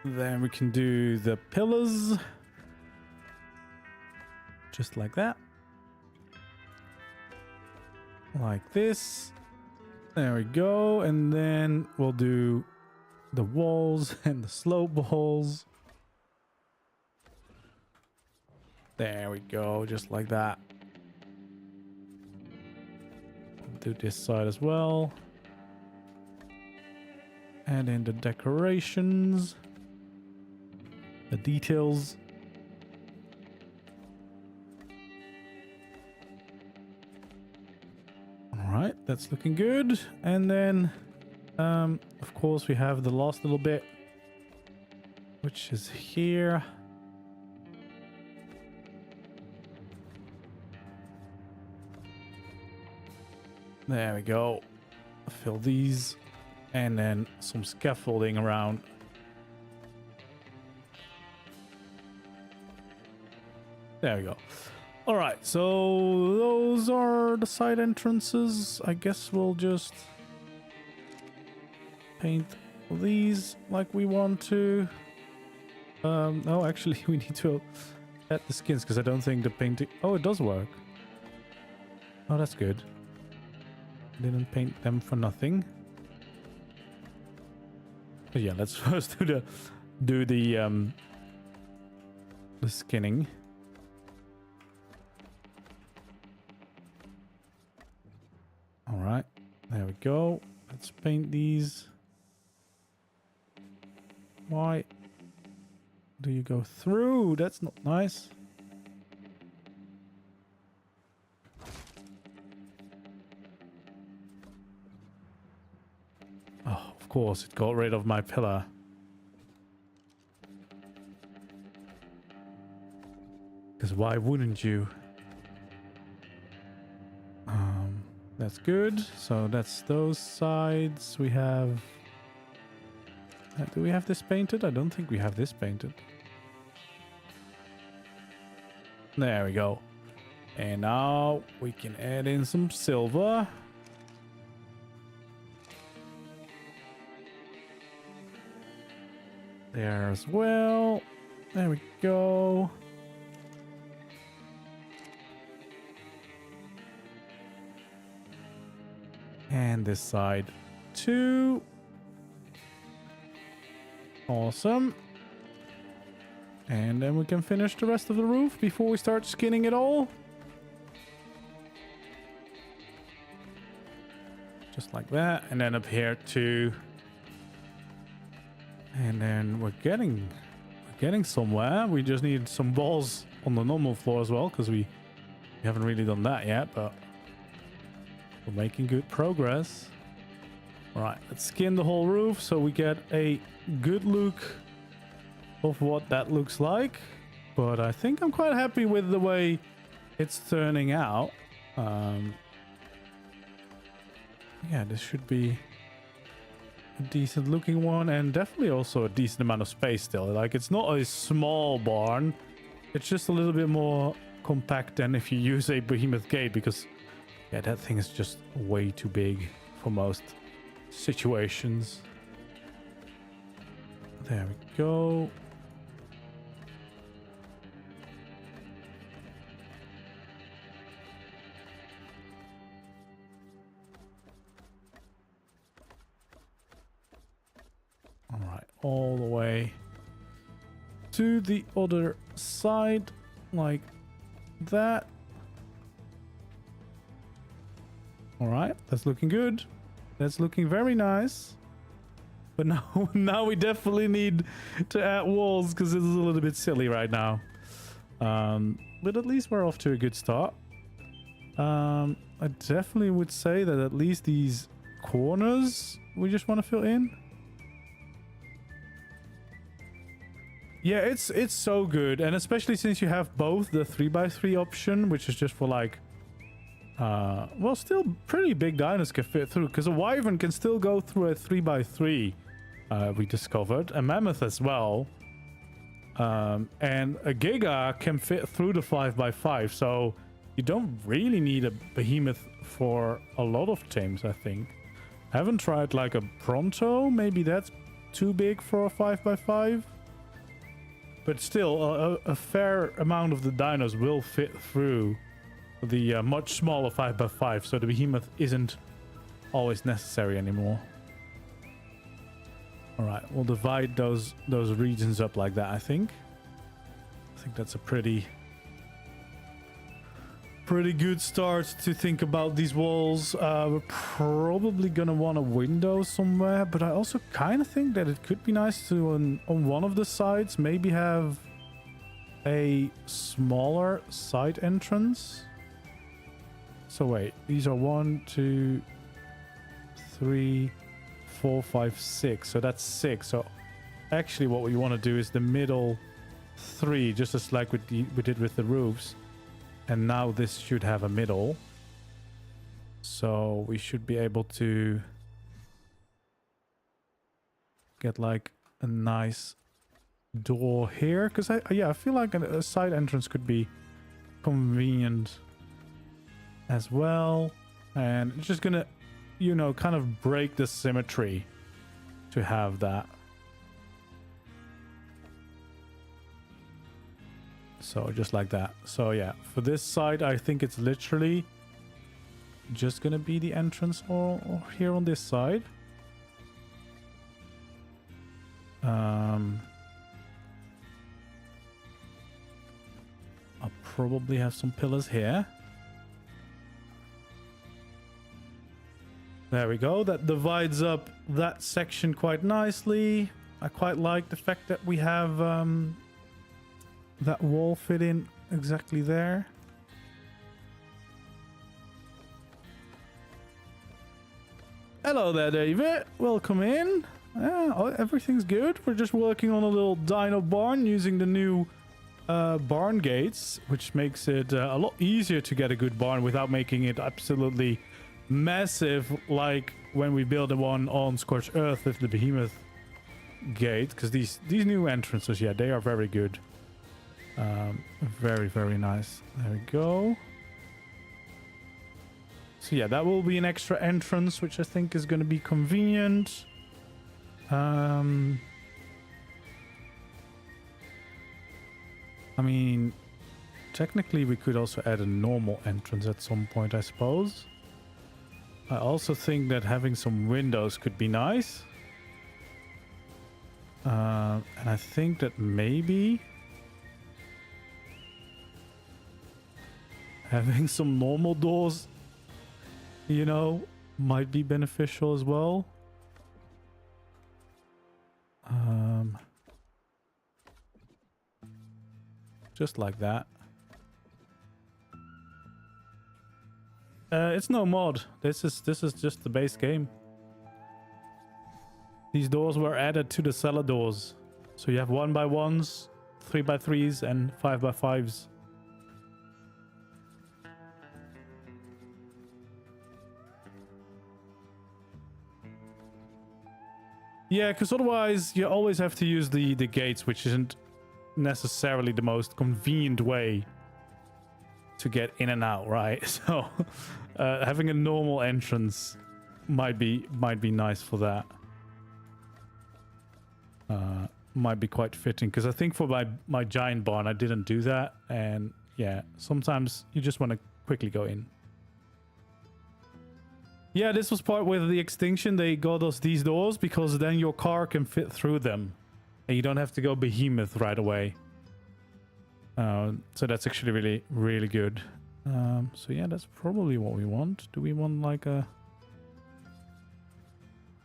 Then we can do the pillars. Just like that. Like this. There we go. And then we'll do the walls and the slope walls. There we go. Just like that. Do this side as well. Add in the decorations. The details. Alright, that's looking good. And then, of course, we have the last little bit, which is here. There we go. Fill these. And then some scaffolding around. There we go. All right, so those are the side entrances. I guess we'll just paint these like we want to. No, actually, we need to add the skins because I don't think the painting... Oh, it does work. Oh, that's good. Didn't paint them for nothing. But yeah, let's first do the skinning. All right, there we go. Let's paint these. Why do you go through? That's not nice. Oh, of course, it got rid of my pillar. Because why wouldn't you? That's good. So that's those sides. We have... do we have this painted? I don't think we have this painted. There we go. And now we can add in some silver. There as well. There we go. And this side too. Awesome. And then we can finish the rest of the roof before we start skinning it all. Just like that. And then up here too. And then we're getting somewhere. We just need some walls on the normal floor as well, because we haven't really done that yet, but we're making good progress. All right, let's skin the whole roof so we get a good look of what that looks like. But I think I'm quite happy with the way it's turning out. Yeah, this should be a decent looking one, and definitely also a decent amount of space still. Like, it's not a small barn. It's just a little bit more compact than if you use a behemoth gate, because yeah, that thing is just way too big for most situations. There we go. All right, all the way to the other side, like that. All right, that's looking good. That's looking very nice. But now we definitely need to add walls, because it's a little bit silly right now. But at least we're off to a good start. I definitely would say that at least these corners we just want to fill in. Yeah, it's so good, and especially since you have both the 3x3 option, which is just for like well, still pretty big dinos can fit through, because a wyvern can still go through a 3x3, we discovered, a mammoth as well, and a giga can fit through the 5x5, so you don't really need a behemoth for a lot of tames, I think. I haven't tried like a pronto, maybe that's too big for a 5x5, but still a fair amount of the dinos will fit through the much smaller 5x5, so the behemoth isn't always necessary anymore. All right, we'll divide those regions up like that. I think that's a pretty good start to think about these walls. We're probably gonna want a window somewhere, but I also kind of think that it could be nice to on one of the sides maybe have a smaller side entrance. So wait, these are 1, 2, 3, 4, 5, 6. So that's 6. So actually what we want to do is the middle 3, just as like we did with the roofs. And now this should have a middle. So we should be able to get like a nice door here. Because I feel like a side entrance could be convenient as well, and it's just gonna, you know, kind of break the symmetry to have that. So just like that. So yeah, for this side I think it's literally just gonna be the entrance or here on this side. I'll probably have some pillars here. There we go. That divides up that section quite nicely. I quite like the fact that we have that wall fit in exactly there. Hello there, David. Welcome in. Everything's good. We're just working on a little dino barn using the new barn gates, which makes it a lot easier to get a good barn without making it absolutely massive, like when we build the one on Scorched Earth with the behemoth gate. Because these new entrances, yeah, they are very good. Very, very nice. There we go. So yeah, that will be an extra entrance, which I think is going to be convenient. I mean, technically we could also add a normal entrance at some point, I suppose. I also think that having some windows could be nice. And I think that maybe having some normal doors, you know, might be beneficial as well. Just like that. It's no mod. This is just the base game. These doors were added to the cellar doors. So you have 1x1s, 3x3s, and 5x5s. Yeah, because otherwise you always have to use the gates, which isn't necessarily the most convenient way to get in and out, right? So having a normal entrance might be nice for that. Might be quite fitting, because I think for my giant barn I didn't do that, and yeah, sometimes you just want to quickly go in. Yeah, this was part with the Extinction. They got us these doors because then your car can fit through them and you don't have to go behemoth right away. So that's actually really, really good. So yeah, that's probably what we want. Do we want like a...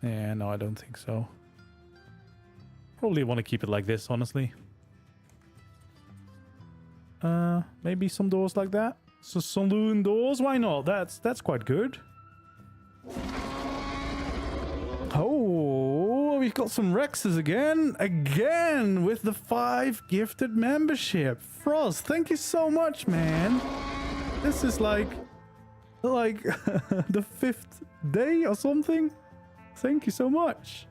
Yeah, no, I don't think so. Probably want to keep it like this, honestly. Maybe some doors like that. So saloon doors, why not? That's quite good. Oh, we've got some Rexes again with the 5 gifted membership. Frost, thank you so much, man. This is like the 5th day or something. Thank you so much.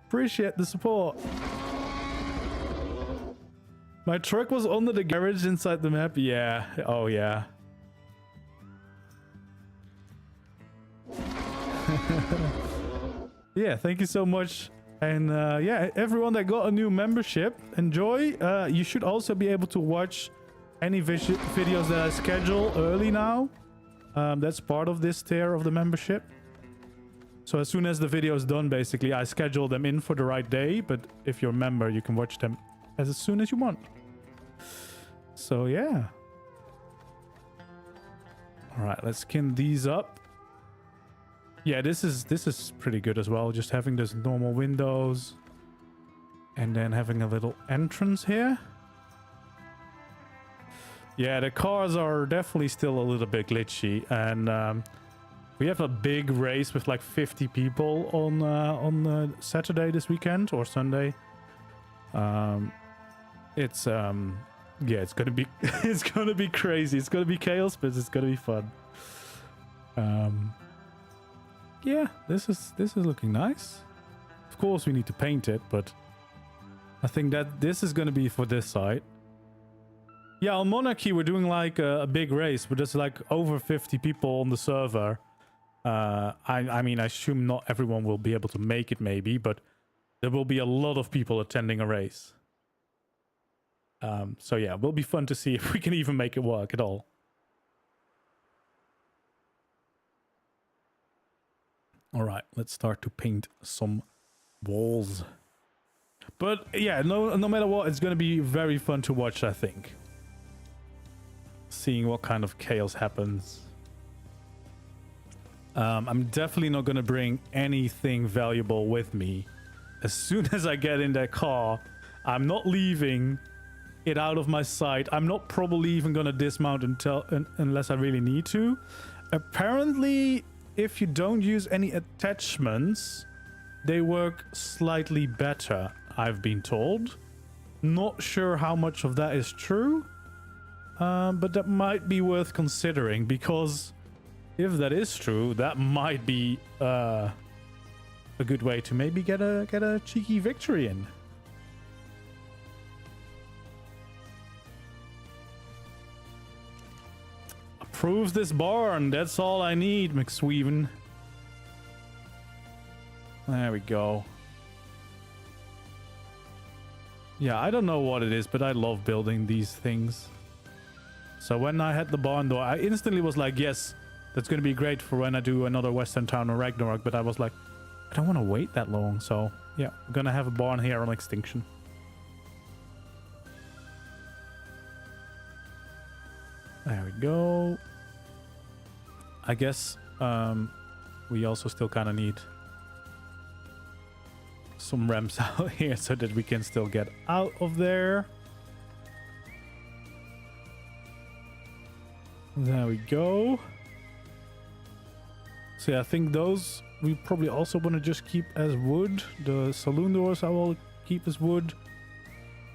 Appreciate the support. My truck was under the garage inside the map. Yeah. Oh yeah. Yeah, thank you so much. And yeah, everyone that got a new membership, enjoy. You should also be able to watch any videos that I schedule early now. That's part of this tier of the membership. So as soon as the video is done, basically, I schedule them in for the right day. But if you're a member, you can watch them as soon as you want. So yeah. All right, let's skin these up. Yeah, this is pretty good as well. Just having those normal windows and then having a little entrance here. Yeah, the cars are definitely still a little bit glitchy, and we have a big race with like 50 people on Saturday this weekend or Sunday. It's yeah, it's gonna be it's gonna be crazy. It's gonna be chaos, but it's gonna be fun. Yeah, this is looking nice. Of course, we need to paint it, but I think that this is going to be for this side. Yeah, on Monarchy, we're doing like a big race, but there's like over 50 people on the server. I mean, I assume not everyone will be able to make it, maybe, but there will be a lot of people attending a race. So yeah, it will be fun to see if we can even make it work at all. All right, let's start to paint some walls. But yeah, no matter what, it's going to be very fun to watch, I think. Seeing what kind of chaos happens. I'm definitely not going to bring anything valuable with me. As soon as I get in that car, I'm not leaving it out of my sight. I'm not probably even going to dismount unless I really need to. Apparently, if you don't use any attachments, they work slightly better, I've been told. Not sure how much of that is true, but that might be worth considering, because if that is true, that might be a good way to maybe get a cheeky victory in. Approve this barn. That's all I need, McSweven. There we go. Yeah, I don't know what it is, but I love building these things. So when I had the barn door, I instantly was like, yes, that's going to be great for when I do another Western Town or Ragnarok. But I was like, I don't want to wait that long. So yeah, we're going to have a barn here on Extinction. There we go. I guess we also still kind of need some ramps out here so that we can still get out of there. There we go. So yeah, I think those we probably also want to just keep as wood. The saloon doors I will keep as wood.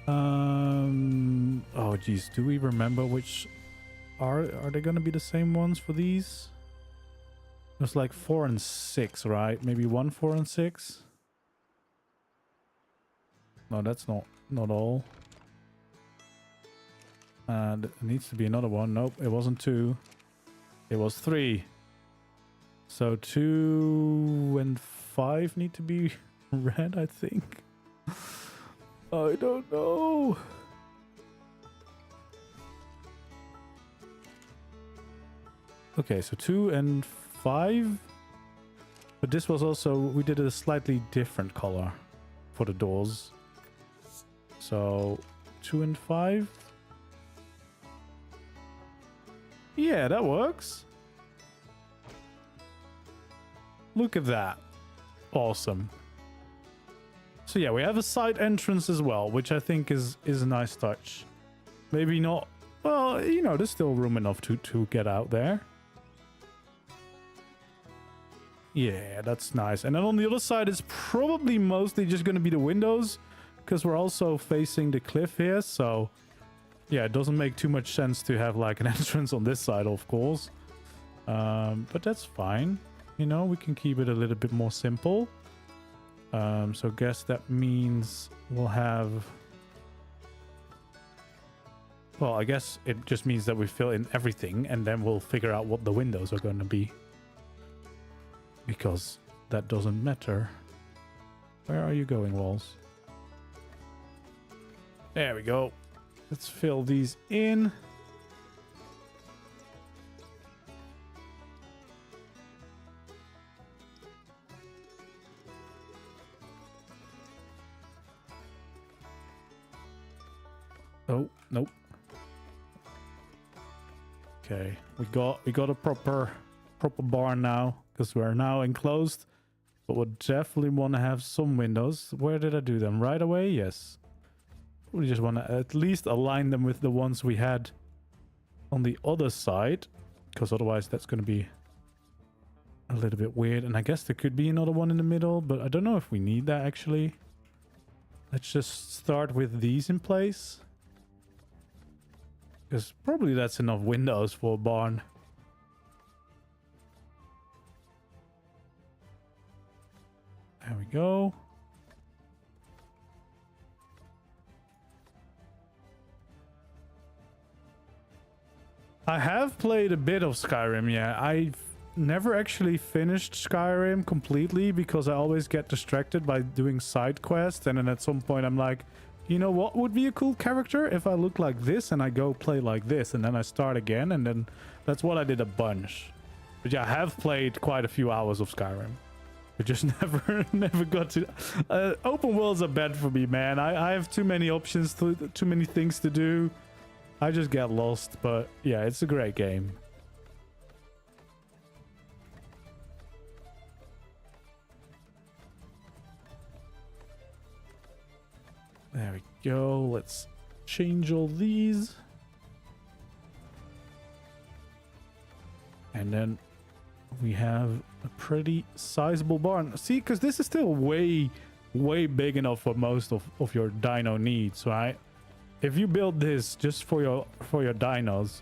Oh geez, do we remember which are they gonna be the same ones for these? There's like 4 and 6, right? Maybe 1, 4 and 6. No, that's not all. And it needs to be another one. Nope, it wasn't 2. It was 3. So 2 and 5 need to be red, I think. I don't know. Okay, so 2 and 5. But this was also, we did a slightly different color for the doors. So 2 and 5. Yeah, that works. Look at that. Awesome. So yeah, we have a side entrance as well, which I think is a nice touch. Maybe not, well, you know, there's still room enough to get out there. Yeah, that's nice. And then on the other side, it's probably mostly just going to be the windows, because we're also facing the cliff here. So yeah, it doesn't make too much sense to have like an entrance on this side, of course. But that's fine. You know, we can keep it a little bit more simple. So I guess that means we'll have... Well, I guess it just means that we fill in everything and then we'll figure out what the windows are going to be. Because that doesn't matter. Where are you going, walls? There we go. Let's fill these in. Oh, nope. Okay, we got a proper barn now, because we're now enclosed. But we definitely want to have some windows. Where did I do them? Right away? Yes. We just want to at least align them with the ones we had on the other side, because otherwise that's going to be a little bit weird. And I guess there could be another one in the middle, but I don't know if we need that actually. Let's just start with these in place, because probably that's enough windows for a barn. There we go. I have played a bit of Skyrim, yeah. I've never actually finished Skyrim completely because I always get distracted by doing side quests, and then at some point I'm like, you know what would be a cool character if I look like this and I go play like this, and then I start again, and then that's what I did a bunch. But yeah, I have played quite a few hours of Skyrim. I just never got to... open worlds are bad for me, man. I have too many options, too many things to do. I just get lost, but yeah, it's a great game. There we go. Let's change all these. And then we have a pretty sizable barn. See, because this is still way big enough for most of your dino needs, right? If you build this just for your dinos,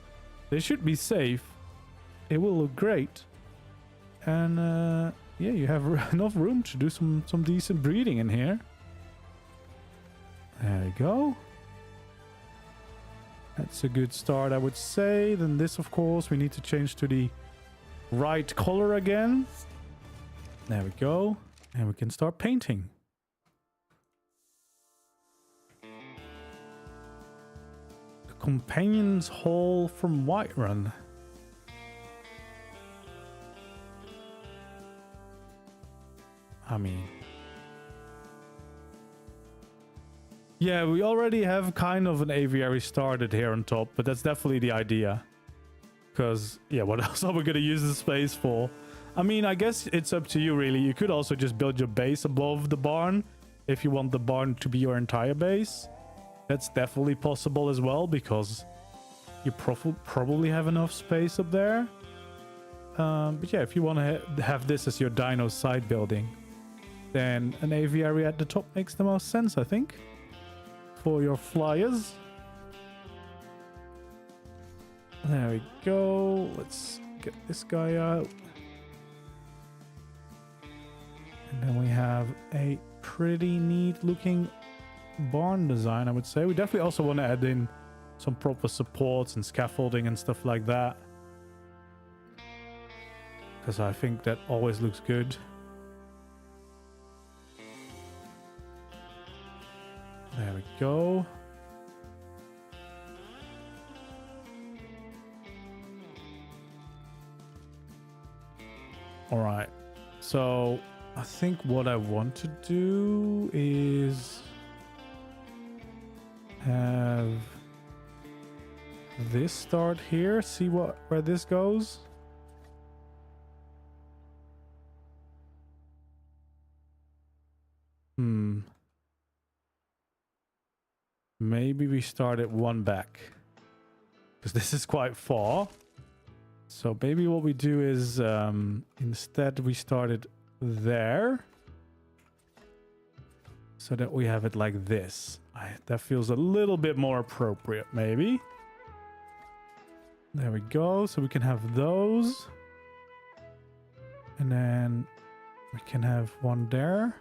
they should be safe. It will look great. And yeah, you have enough room to do some decent breeding in here. There we go. That's a good start, I would say. Then this, of course, we need to change to the right color again. There we go. And we can start painting. The Companion's Hall from Whiterun. I mean... yeah, we already have kind of an aviary started here on top, but that's definitely the idea. Because, yeah, what else are we going to use the space for? I mean, I guess it's up to you, really. You could also just build your base above the barn if you want the barn to be your entire base. That's definitely possible as well, because you probably have enough space up there. But yeah, if you want to have this as your dino side building, then an aviary at the top makes the most sense, I think, for your flyers. There we go. Let's get this guy out. And then we have a pretty neat looking barn design, I would say. We definitely also want to add in some proper supports and scaffolding and stuff like that, because I think that always looks good. There we go. All right. So I think what I want to do is have this start here. See where this goes. Maybe we start at one back, because this is quite far. So maybe what we do is instead we start it there, so that we have it like this. That feels a little bit more appropriate, maybe. There we go. So we can have those, and then we can have one there.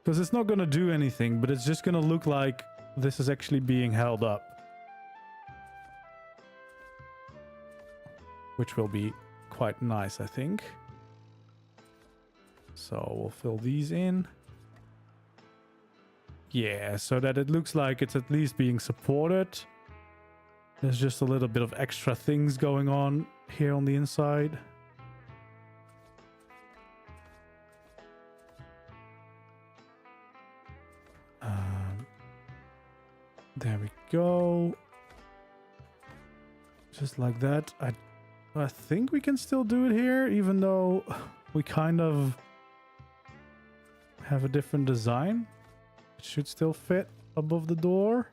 Because it's not going to do anything, but it's just going to look like this is actually being held up. Which will be quite nice, I think. So we'll fill these in. Yeah, so that it looks like it's at least being supported. There's just a little bit of extra things going on here on the inside. There we go. Just like that. I think we can still do it here, even though we kind of have a different design. It should still fit above the door.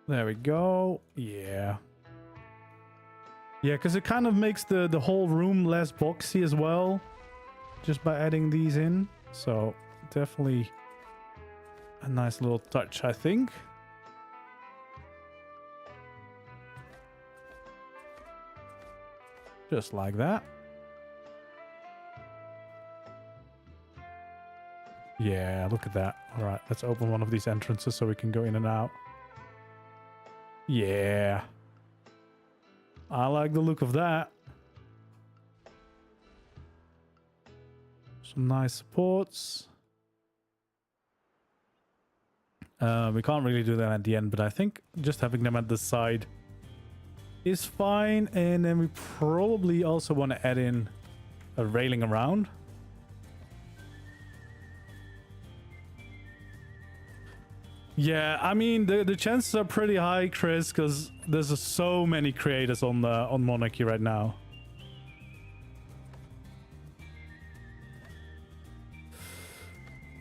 There we go. Yeah. Yeah, because it kind of makes the whole room less boxy as well, just by adding these in. So definitely a nice little touch, I think. Just like that. Yeah, look at that. All right, let's open one of these entrances so we can go in and out. Yeah. I like the look of that. Some nice supports. We can't really do that at the end, but I think just having them at the side is fine. And then we probably also want to add in a railing around. Yeah, I mean, the chances are pretty high, Chris, because there's so many creators on Monarchy right now.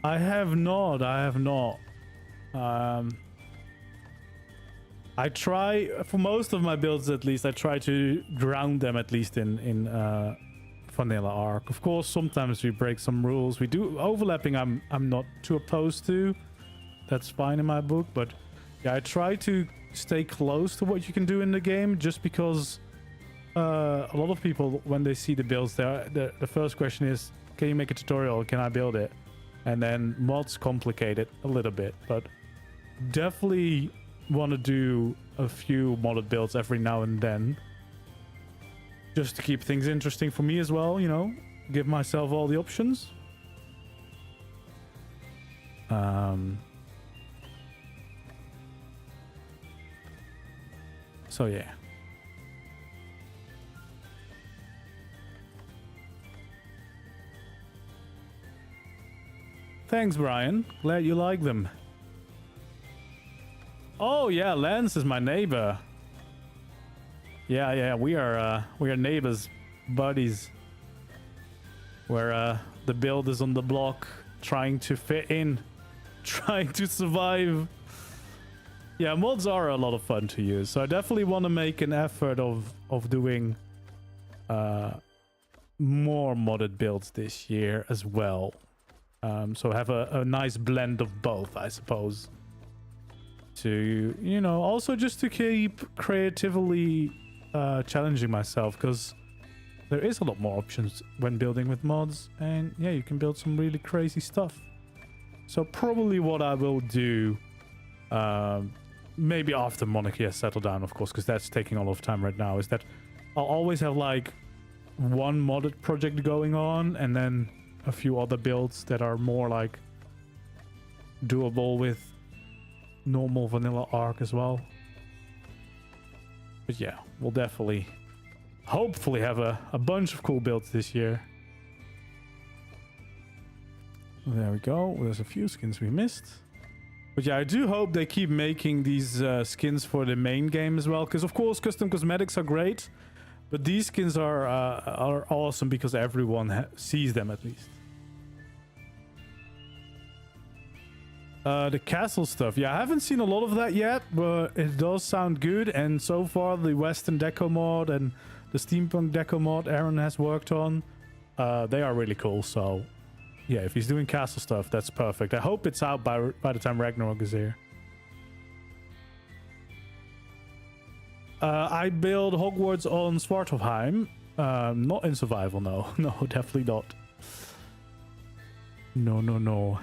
I have not. I try, for most of my builds at least, I try to ground them at least in vanilla ARK. Of course, sometimes we break some rules. We do overlapping. I'm not too opposed to. That's fine in my book, but yeah, I try to stay close to what you can do in the game, just because a lot of people, when they see the builds, the first question is, can you make a tutorial? Can I build it? And then mods complicate it a little bit, but definitely want to do a few modded builds every now and then, just to keep things interesting for me as well, you know, give myself all the options. So yeah. Thanks, Brian. Glad you like them. Oh yeah, Lance is my neighbor. Yeah, we are neighbors, buddies. We're the builders on the block, trying to fit in, trying to survive. Yeah, mods are a lot of fun to use, so I definitely want to make an effort of doing more modded builds this year as well. So have a nice blend of both, I suppose. To, you know, also just to keep creatively challenging myself, because there is a lot more options when building with mods, and yeah, you can build some really crazy stuff. So probably what I will do, maybe after Monarchy has settled down, of course, because that's taking a lot of time right now, is that I'll always have like one modded project going on, and then a few other builds that are more like doable with normal vanilla ARK as well. But yeah, we'll definitely hopefully have a bunch of cool builds this year. There we go. There's a few skins we missed. But yeah, I do hope they keep making these skins for the main game as well, because of course custom cosmetics are great, but these skins are awesome because everyone sees them at least. The castle stuff. Yeah, I haven't seen a lot of that yet, but it does sound good. And so far, the Western Deco mod and the Steampunk Deco mod Aaron has worked on, they are really cool. So yeah, if he's doing castle stuff, that's perfect. I hope it's out by the time Ragnarok is here. I build Hogwarts on Svartalfheim. Not in survival, no. No, definitely not. No.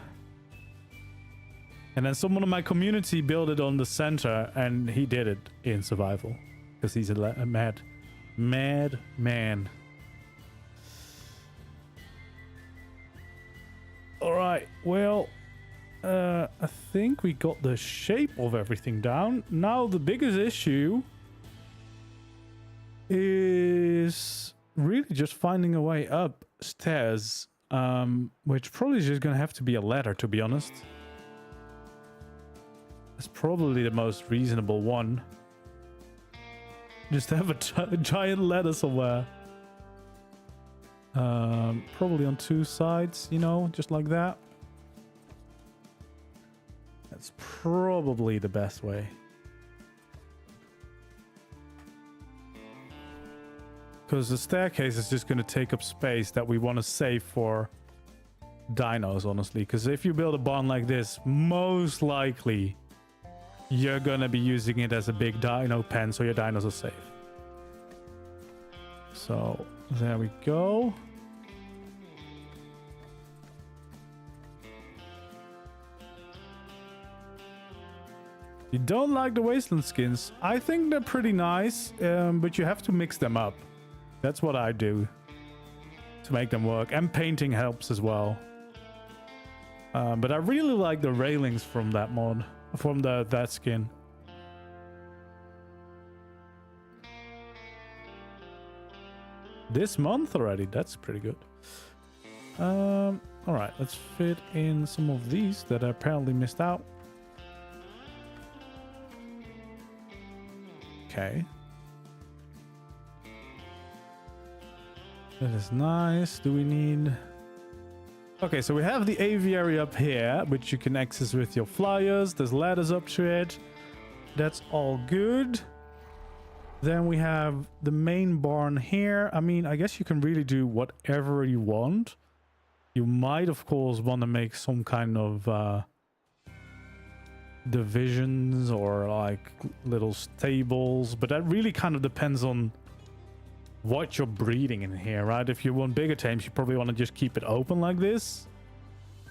And then someone in my community built it on the center, and he did it in survival because he's a mad man. All right, well, I think we got the shape of everything down. Now the biggest issue is really just finding a way upstairs, which probably is just gonna have to be a ladder, to be honest. It's probably the most reasonable one. Just have a giant ladder somewhere. Probably on two sides, you know, just like that. That's probably the best way. Because the staircase is just going to take up space that we want to save for dinos, honestly. Because if you build a barn like this, most likely you're gonna be using it as a big dino pen, so your dinos are safe. So there we go. You don't like the wasteland skins? I think they're pretty nice, but you have to mix them up. That's what I do to make them work, and painting helps as well. But I really like the railings from that mod. From that skin. This month already, that's pretty good. All right, let's fit in some of these that I apparently missed out. Okay. That is nice. Do we need... Okay, so we have the aviary up here, which you can access with your flyers. There's ladders up to it. That's all good. Then we have the main barn here. I mean, I guess you can really do whatever you want. You might, of course, want to make some kind of divisions or like little stables, but that really kind of depends on what you're breeding in here, right? If you want bigger tames, you probably want to just keep it open like this.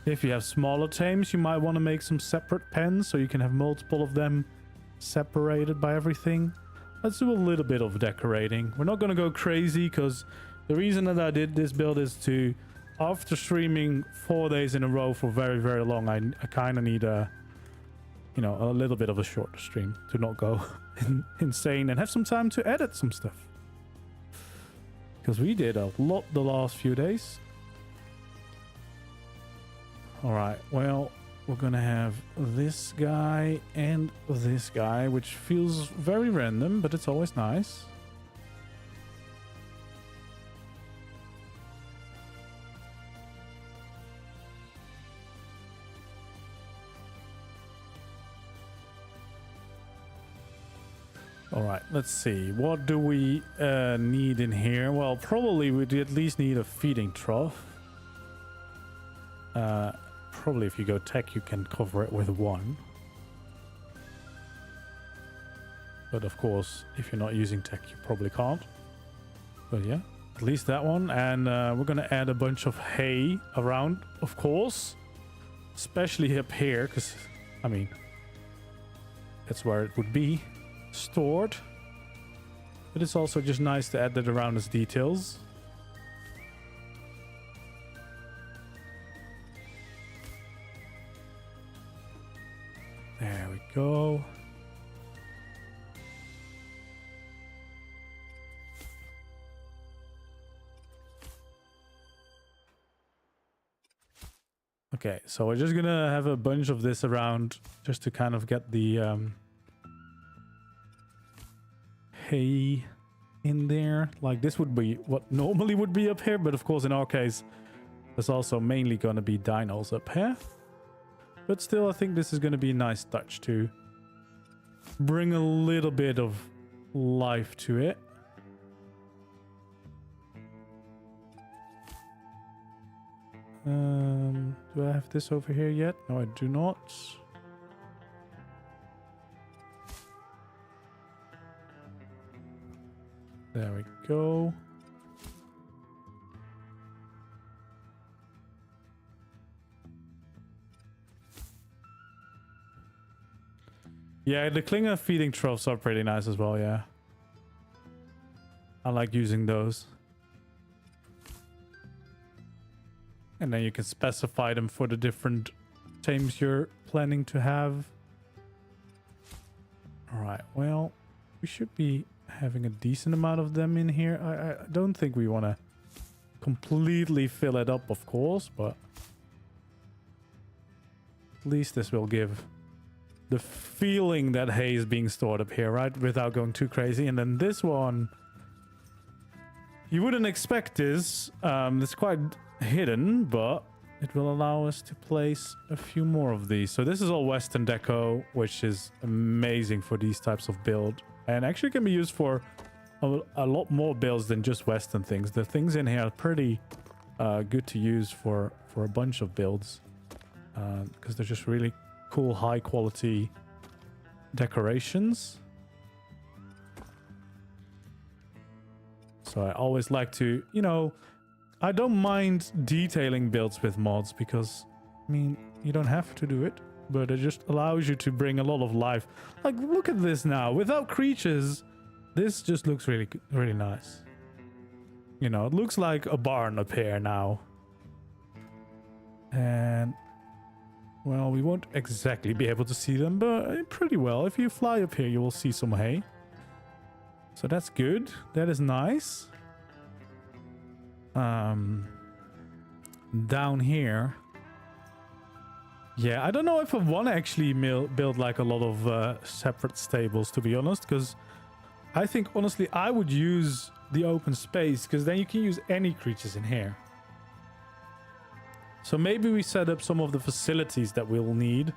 If you have smaller tames, you might want to make some separate pens so you can have multiple of them separated by everything. Let's do a little bit of decorating. We're not going to go crazy because the reason that I did this build is to, after streaming 4 days in a row for very, very long, I kind of need a, you know, a little bit of a shorter stream to not go insane and have some time to edit some stuff. Because we did a lot the last few days. Alright, well, we're gonna have this guy and this guy, which feels very random, but it's always nice. Alright, let's see. What do we need in here? Well, probably we at least need a feeding trough. Probably if you go tech, you can cover it with one. But of course, if you're not using tech, you probably can't. But yeah, at least that one. And we're going to add a bunch of hay around, of course. Especially up here, because, I mean, that's where it would be stored. But it's also just nice to add that around as details. There we go. Okay, so we're just gonna have a bunch of this around just to kind of get the hay in there. Like this would be what normally would be up here, but of course in our case there's also mainly gonna be dinos up here. But still, I think this is going to be a nice touch to bring a little bit of life to it. Do I have this over here yet? No, I do not. There we go. Yeah, the Klinger feeding troughs are pretty nice as well, yeah. I like using those. And then you can specify them for the different tames you're planning to have. Alright, well, we should be having a decent amount of them in here. I don't think we want to completely fill it up, of course, but at least this will give the feeling that hay is being stored up here, right? Without going too crazy. And then this one, you wouldn't expect this. It's quite hidden, but it will allow us to place a few more of these. So this is all Western deco, which is amazing for these types of build. And actually can be used for a lot more builds than just Western things. The things in here are pretty good to use for a bunch of builds. Because they're just really cool, high quality decorations. So I always like to, you know, I don't mind detailing builds with mods because, I mean, you don't have to do it, but it just allows you to bring a lot of life. Like, look at this now. Without creatures, this just looks really, really nice. You know, it looks like a barn up here now. And well, we won't exactly be able to see them, but pretty well. If you fly up here, you will see some hay. So that's good. That is nice. Down here. Yeah, I don't know if I want to actually build like a lot of separate stables, to be honest, because I think, honestly, I would use the open space, because then you can use any creatures in here. So maybe we set up some of the facilities that we'll need,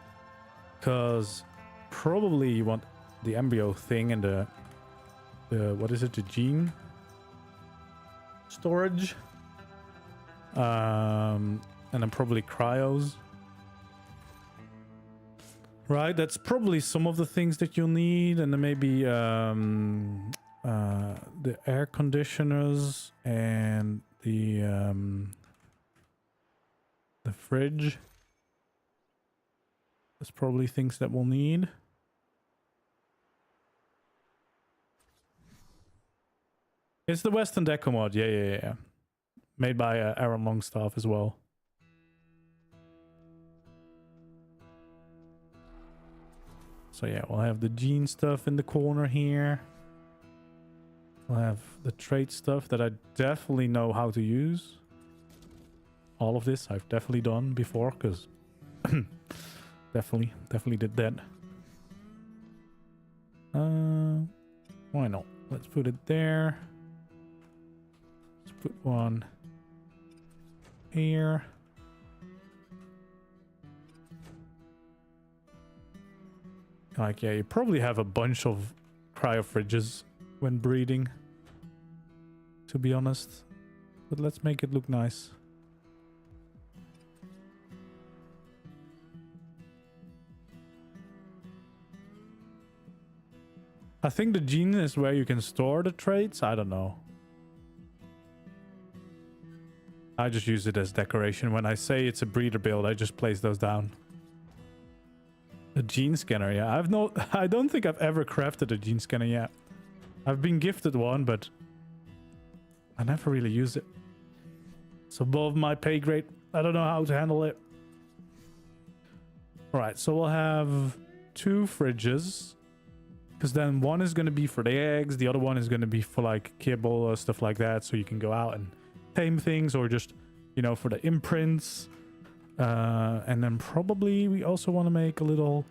because probably you want the embryo thing and the what is it, the gene storage, and then probably cryos. Right, that's probably some of the things that you'll need, and then maybe the air conditioners and the fridge. That's probably things that we'll need. It's the Western Deco mod, yeah. Made by Aaron Longstaff as well. So yeah, we'll have the gene stuff in the corner here. We'll have the trait stuff that I definitely know how to use. All of this I've definitely done before, because definitely did that. Why not? Let's put it there. Let's put one here. Like, yeah, you probably have a bunch of cryo fridges when breeding, to be honest. But let's make it look nice. I think the gene is where you can store the traits. I don't know. I just use it as decoration. When I say it's a breeder build, I just place those down. A gene scanner, yeah. I don't think I've ever crafted a gene scanner yet. I've been gifted one, but I never really used it. It's above my pay grade. I don't know how to handle it. Alright, so we'll have 2 fridges. Because then one is going to be for the eggs. The other one is going to be for like kibble or stuff like that. So you can go out and tame things, or just, you know, for the imprints. And then probably we also want to make a little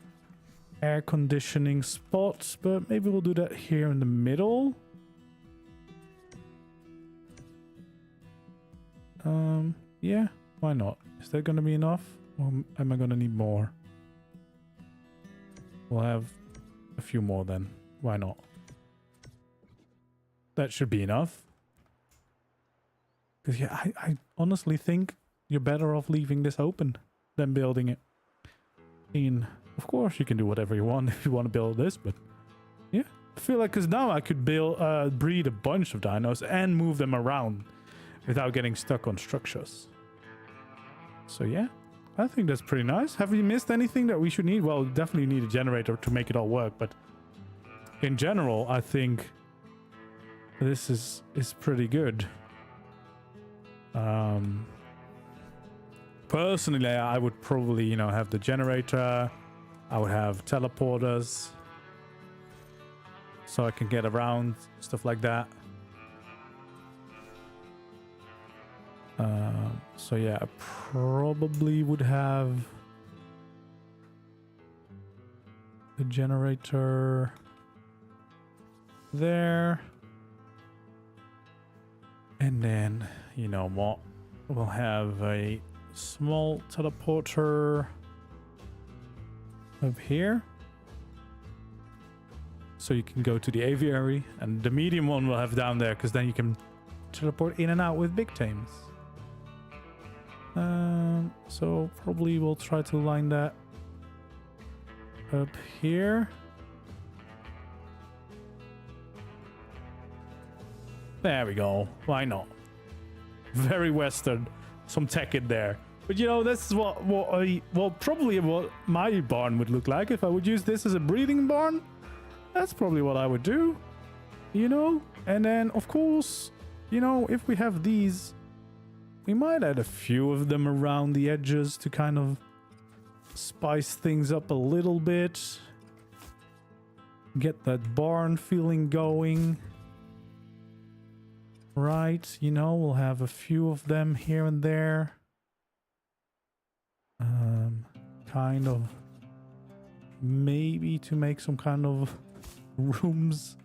air conditioning spot, but maybe we'll do that here in the middle. Yeah, why not? Is that going to be enough, or am I going to need more? We'll have a few more then. Why not? That should be enough. Because yeah, I honestly think you're better off leaving this open than building it. Of course, you can do whatever you want if you want to build this, but yeah, I feel like, because now I could breed a bunch of dinos and move them around without getting stuck on structures. So yeah, I think that's pretty nice. Have we missed anything that we should need? Well, definitely need a generator to make it all work, but in general, I think this is pretty good. Personally, I would probably, you know, have the generator. I would have teleporters, so I can get around, stuff like that. So yeah, I probably would have the generator there. And then, you know what, we'll have a small teleporter up here, so you can go to the aviary, and the medium one we'll have down there, because then you can teleport in and out with big tames. So probably we'll try to line that up here. There we go. Why not? Very Western. Some tech in there. But you know, this is probably what my barn would look like if I would use this as a breeding barn. That's probably what I would do. You know? And then, of course, you know, if we have these, we might add a few of them around the edges to kind of spice things up a little bit. Get that barn feeling going. Right, you know, we'll have a few of them here and there. Kind of maybe to make some kind of rooms.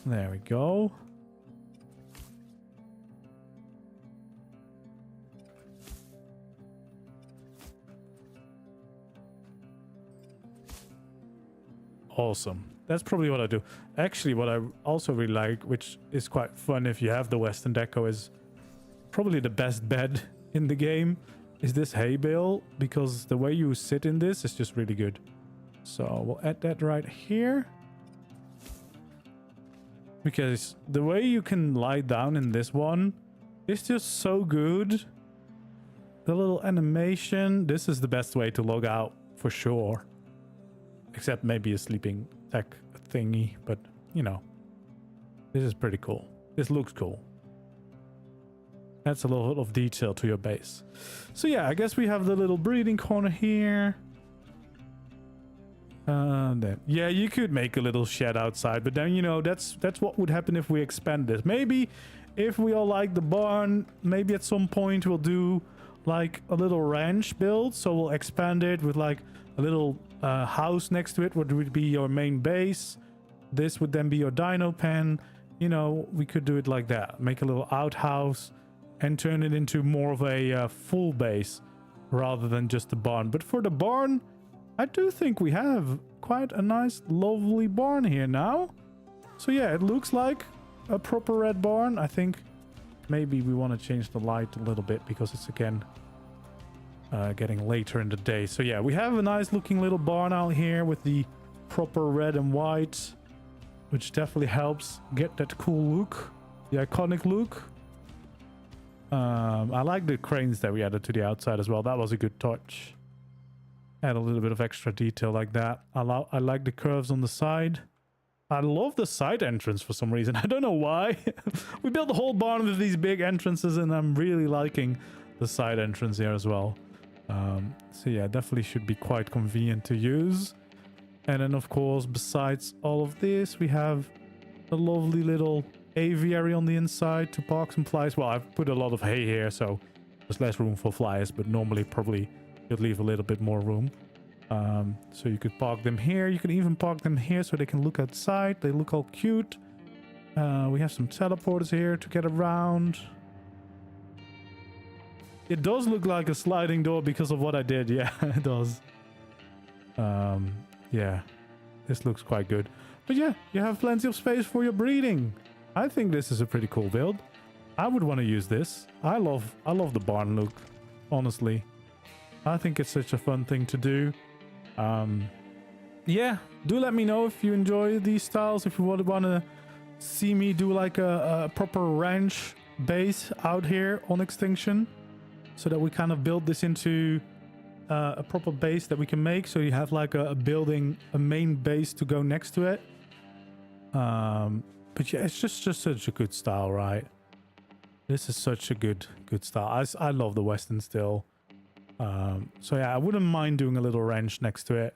There we go. awesome. That's probably what I do. Actually, what I also really like, which is quite fun if you have the Western deco, is probably the best bed in the game, is this hay bale, because the way you sit in this is just really good. So we'll add that right here. Because the way you can lie down in this one is just so good. The little animation, this is the best way to log out for sure. Except maybe a sleeping tech thingy, but you know, this is pretty cool. This looks cool. That's a lot of detail to your base. So yeah, I guess we have the little breeding corner here. Then, yeah, you could make a little shed outside, but then, you know, that's what would happen if we expand this. Maybe if we all like the barn, maybe at some point we'll do like a little ranch build. So we'll expand it with like a little house next to it, what would be your main base. This would then be your dino pen. You know, we could do it like that. Make a little outhouse and turn it into more of a full base rather than just the barn. But for the barn, I do think we have quite a nice, lovely barn here now. So yeah, it looks like a proper red barn. I think maybe we want to change the light a little bit because it's again getting later in the day. So yeah, we have a nice looking little barn out here with the proper red and white, which definitely helps get that cool look, the iconic look. I like the cranes that we added to the outside as well. That was a good touch. Add a little bit of extra detail like that. I like the curves on the side. I love the side entrance for some reason. I don't know why. We built the whole barn with these big entrances, and I'm really liking the side entrance here as well. So yeah, definitely should be quite convenient to use. And then of course, besides all of this, we have a lovely little aviary on the inside to park some flies. Well, I've put a lot of hay here, so there's less room for flies, but normally probably you'd leave a little bit more room. So you could park them here. You can even park them here so they can look outside. They look all cute. We have some teleporters here to get around. It does look like a sliding door because of what I did. Yeah, it does. Yeah, this looks quite good. But yeah, you have plenty of space for your breeding. I think this is a pretty cool build. I would want to use this. I love the barn look, honestly. I think it's such a fun thing to do. Yeah, do let me know if you enjoy these styles. If you would want to see me do like a proper ranch base out here on Extinction, so that we kind of build this into a proper base that we can make. So you have like a building, a main base to go next to it. But yeah, it's just such a good style, right? This is such a good style. I love the Western still. So yeah, I wouldn't mind doing a little ranch next to it,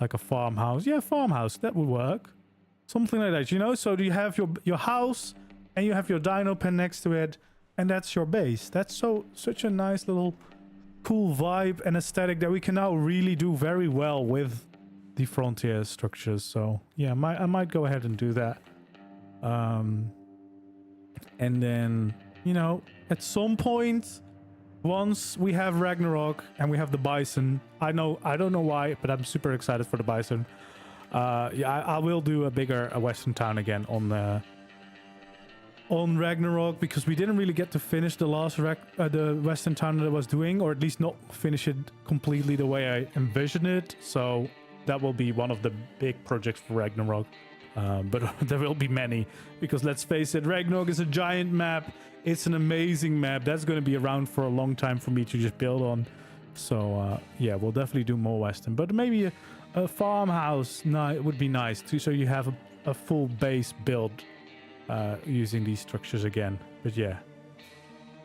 like a farmhouse. Yeah, farmhouse, that would work. Something like that, you know? So you have your house and you have your dino pen next to it, and that's your base. That's such a nice little cool vibe and aesthetic that we can now really do very well with the Frontier structures. So yeah, I might go ahead and do that. And then, you know, at some point, once we have Ragnarok and we have the bison, I don't know why, but I'm super excited for the bison. Yeah, I will do a bigger Western town again on Ragnarok, because we didn't really get to finish the last the Western town that I was doing, or at least not finish it completely the way I envisioned it. So that will be one of the big projects for Ragnarok. But there will be many, because let's face it, Ragnarok is a giant map. It's an amazing map that's going to be around for a long time for me to just build on. So yeah, we'll definitely do more Western, but maybe a farmhouse would be nice too, so you have a full base build using these structures again. But yeah,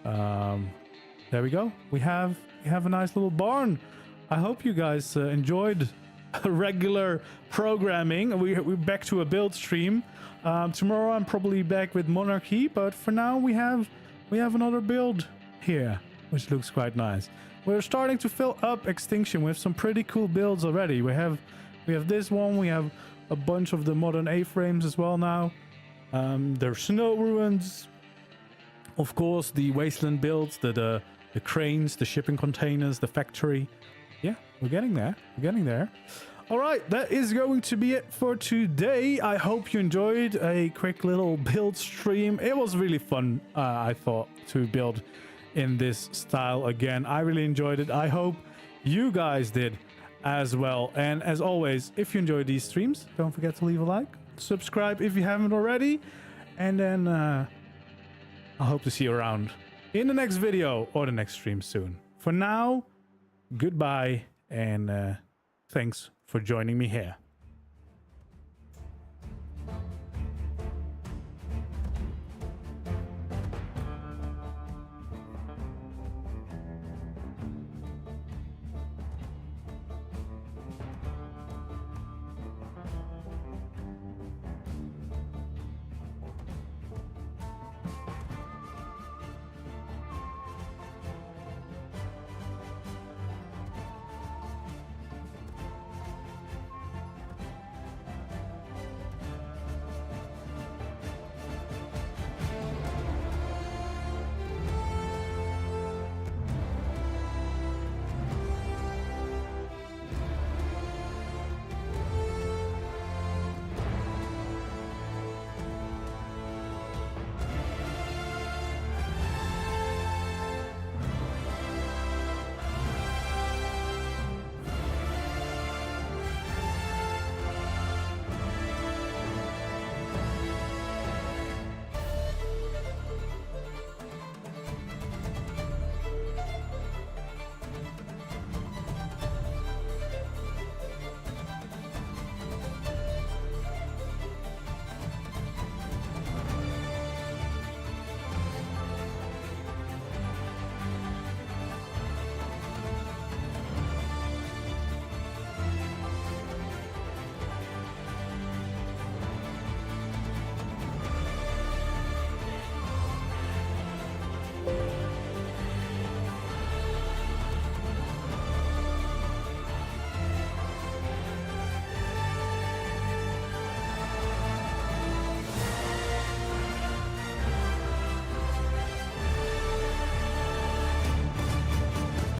there we go. We have a nice little barn. I hope you guys enjoyed regular programming. We're back to a build stream. Tomorrow I'm probably back with Monarchy, but for now we have another build here, which looks quite nice. We're starting to fill up Extinction with some pretty cool builds already. We have this one. We have a bunch of the modern A-frames as well now. There's snow ruins, of course, the wasteland builds, the cranes, the shipping containers, the factory. Yeah, we're getting there. All right, that is going to be it for today. I hope you enjoyed a quick little build stream. It was really fun, I thought, to build in this style again. I really enjoyed it. I hope you guys did as well. And as always, if you enjoyed these streams, don't forget to leave a like, subscribe if you haven't already, and then I hope to see you around in the next video or the next stream soon. For now, goodbye, and thanks for joining me here.